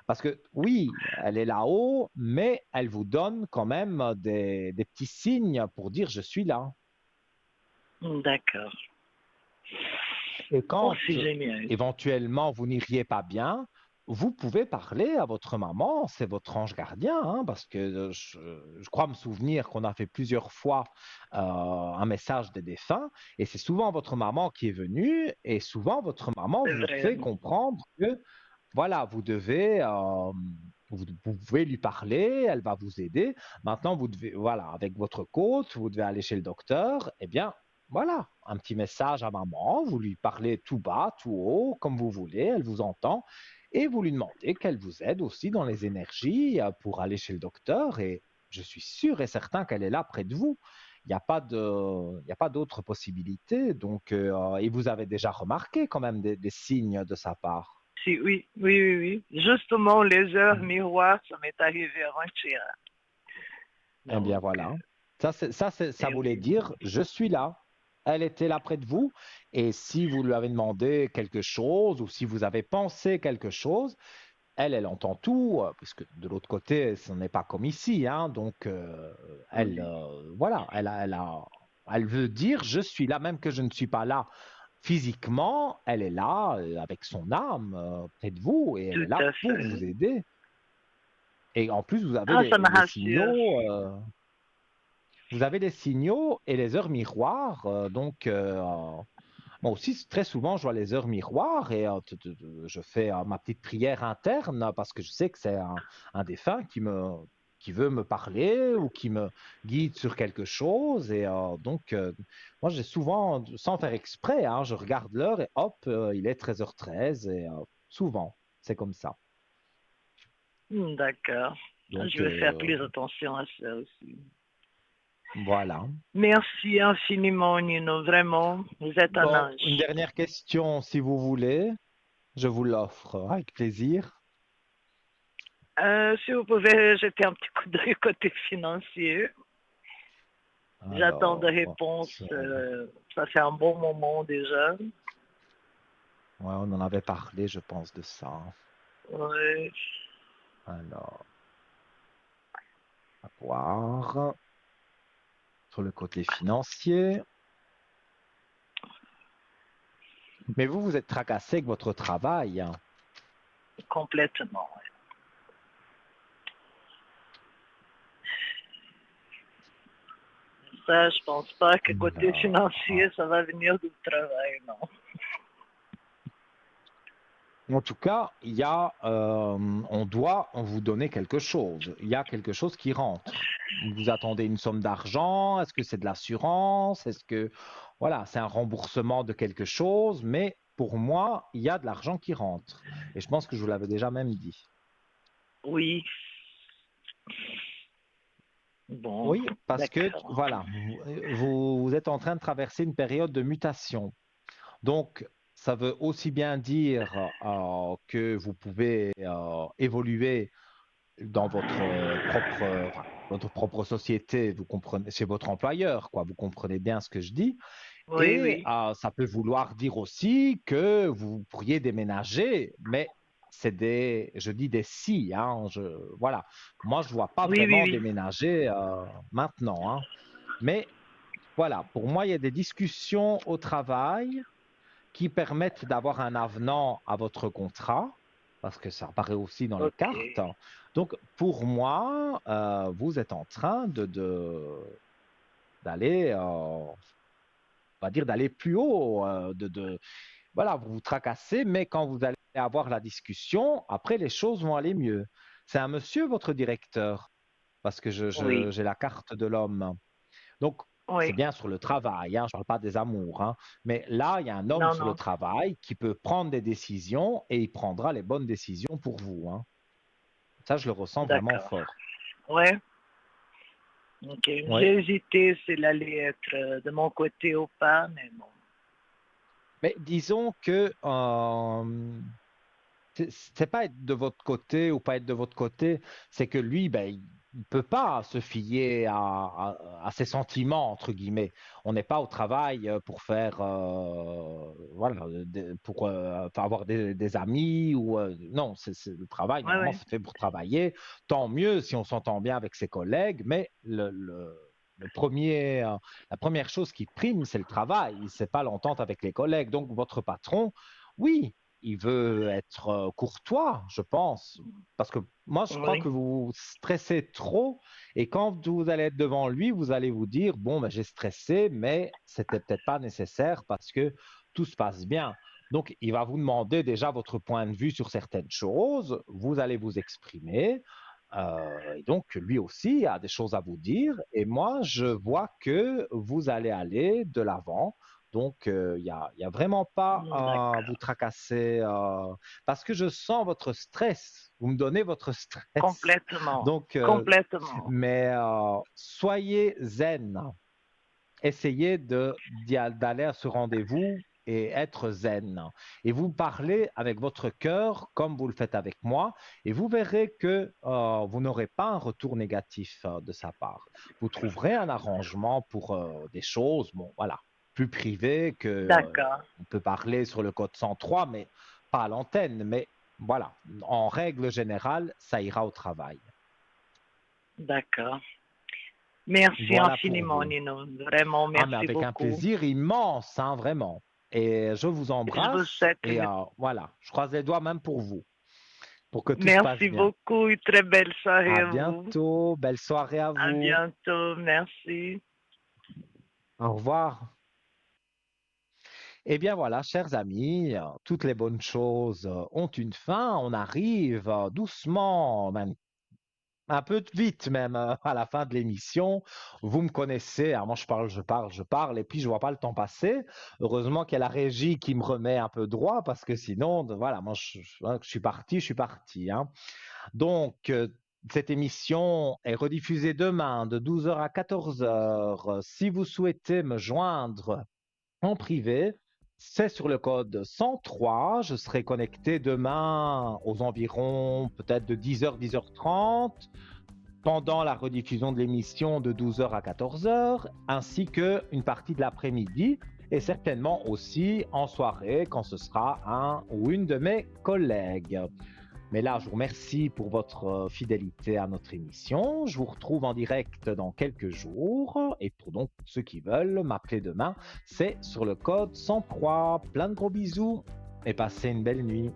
parce que oui, elle est là-haut, mais elle vous donne quand même des petits signes pour dire, je suis là. D'accord. Et Oh, quand c'est génial. éventuellement vous n'iriez pas bien, vous pouvez parler à votre maman, c'est votre ange gardien, hein, parce que je crois me souvenir qu'on a fait plusieurs fois un message des défunts, et c'est souvent votre maman qui est venue, et souvent votre maman C'est vous vrai. fait comprendre que voilà, vous devez, vous pouvez lui parler, elle va vous aider. Maintenant, vous devez, voilà, avec votre côte, vous devez aller chez le docteur. Eh bien, voilà, un petit message à maman, vous lui parlez tout bas, tout haut, comme vous voulez, elle vous entend, et vous lui demandez qu'elle vous aide aussi dans les énergies pour aller chez le docteur, et je suis sûr et certain qu'elle est là près de vous. Il n'y a pas il y a pas d'autre possibilité. Donc, et vous avez déjà remarqué quand même des signes de sa part. Si, oui, oui, oui, oui. Justement, les heures Mm. miroirs, ça m'est arrivé avant-hier. Eh bien Donc, voilà. Ça eh voulait oui. dire, je suis là. Elle était là près de vous. Et si vous lui avez demandé quelque chose ou si vous avez pensé quelque chose, elle entend tout, puisque de l'autre côté, ce n'est pas comme ici, hein. Donc, Oui. voilà, elle veut dire, je suis là, même que je ne suis pas là physiquement, elle est là avec son âme près de vous et elle est Tout là à pour vous fait. aider. Et en plus, Ah, ça me les rassure. signaux. Vous avez les signaux et les heures miroirs. Donc, moi aussi, très souvent, je vois les heures miroirs et je fais ma petite prière interne parce que je sais que c'est un défunt qui veut me parler ou qui me guide sur quelque chose. Et donc, moi, j'ai souvent, sans faire exprès, hein, je regarde l'heure et hop, il est 13h13 et souvent, c'est comme ça. D'accord. Donc, Je vais faire plus attention à ça aussi. voilà. Merci infiniment, Nino. Vraiment, vous êtes un Bon, une ange. dernière question, si vous voulez. Je vous l'offre avec plaisir. Si vous pouvez jeter un petit coup d'œil côté financier. J'attends des Alors, réponses. ça, Ça fait un bon moment déjà. ouais, on en avait parlé, je pense, de ça. Ouais. Alors, à voir sur le côté financier. Mais vous, vous êtes tracassé avec votre travail, hein. Complètement. Ouais. Ça, je pense pas que côté financier, Alors, ça va venir du travail, non. en tout cas, on doit vous donner quelque chose. Il y a quelque chose qui rentre. Vous attendez une somme d'argent. Est-ce que c'est de l'assurance? Est-ce que, voilà, c'est un remboursement de quelque chose? Mais pour moi, il y a de l'argent qui rentre. Et je pense que je vous l'avais déjà même dit. Oui. Bon, Oui, parce que, d'accord. voilà, vous êtes en train de traverser une période de mutation. Donc, ça veut aussi bien dire que vous pouvez évoluer dans enfin, votre propre société, vous comprenez, chez votre employeur, quoi. Vous comprenez bien ce que je dis. Oui, Et oui. ça peut vouloir dire aussi que vous pourriez déménager, mais je dis des si, hein, voilà. Moi, je ne vois pas Oui, oui, vraiment oui. déménager maintenant, hein. Mais voilà, pour moi, il y a des discussions au travail qui permettent d'avoir un avenant à votre contrat, parce que ça apparaît aussi dans les Ok. cartes. Donc, pour moi, vous êtes en train d'aller, on va dire, d'aller plus haut, voilà, vous vous tracassez, mais quand vous allez avoir la discussion, après, les choses vont aller mieux. C'est un monsieur, votre directeur, parce que Oui. j'ai la carte de l'homme. Donc, c'est Oui. bien sur le travail, hein, je ne parle pas des amours, hein, mais là, il y a un homme Non, sur le non. travail qui peut prendre des décisions et il prendra les bonnes décisions pour vous, hein. Ça, je le ressens vraiment D'accord. fort. Ouais. Ok. Oui, J'ai hésité s'il allait être de mon côté ou pas, mais bon. mais disons que c'est pas être de votre côté ou pas être de votre côté, c'est que lui, ben, il ne peut pas se fier à ses sentiments, entre guillemets. On n'est pas au travail pour faire, voilà, pour enfin, avoir des amis ou non, le travail, Ouais, normalement, ouais. c'est fait pour travailler. Tant mieux si on s'entend bien avec ses collègues, mais la première chose qui prime, c'est le travail, c'est pas l'entente avec les collègues. Donc, votre patron, oui, il veut être courtois, je pense. Parce que moi, je crois Oui. que vous stressez trop et quand vous allez être devant lui, vous allez vous dire, bon, ben, j'ai stressé, mais c'était peut-être pas nécessaire parce que tout se passe bien. Donc, il va vous demander déjà votre point de vue sur certaines choses, vous allez vous exprimer. Et donc, lui aussi a des choses à vous dire. Et moi, je vois que vous allez aller de l'avant. Donc, il y a vraiment pas à vous D'accord. tracasser parce que je sens votre stress. Vous me donnez votre stress. Complètement. Donc, Complètement. mais soyez zen. Essayez d'aller à ce rendez-vous et être zen. Et vous parlez avec votre cœur comme vous le faites avec moi, et vous verrez que vous n'aurez pas un retour négatif de sa part. Vous trouverez un arrangement pour des choses, bon, voilà, plus privées que D'accord. on peut parler sur le code 103, mais pas à l'antenne. Mais voilà, en règle générale, ça ira au travail. D'accord. Merci Voilà pour infiniment, vous. Nino. Vraiment, Ah, mais merci avec un beaucoup. plaisir immense, hein, vraiment. Et je vous Je vous embrasse souhaite et une... voilà, je croise les doigts même pour vous, pour que tout se passe Merci bien. beaucoup. Une très belle soirée À à vous. bientôt, belle soirée à À vous. bientôt. Merci. Au revoir. Eh bien voilà, chers amis, toutes les bonnes choses ont une fin. On arrive doucement, un peu vite même à la fin de l'émission. Vous me connaissez, hein, moi je parle, et puis je vois pas le temps passer. Heureusement qu'il y a la régie qui me remet un peu droit, parce que sinon, voilà, moi je suis parti, je suis parti, hein. Donc, cette émission est rediffusée demain de 12 heures à 14 heures. Si vous souhaitez me joindre en privé, c'est sur le code 103. Je serai connecté demain aux environs peut-être de 10 heures, 10h30, pendant la rediffusion de l'émission de 12 heures à 14 heures, ainsi qu'une partie de l'après-midi, et certainement aussi en soirée quand ce sera un ou une de mes collègues. Mais là, je vous remercie pour votre fidélité à notre émission. Je vous retrouve en direct dans quelques jours. Et pour donc ceux qui veulent m'appeler demain, c'est sur le code 103. Plein de gros bisous et passez une belle nuit.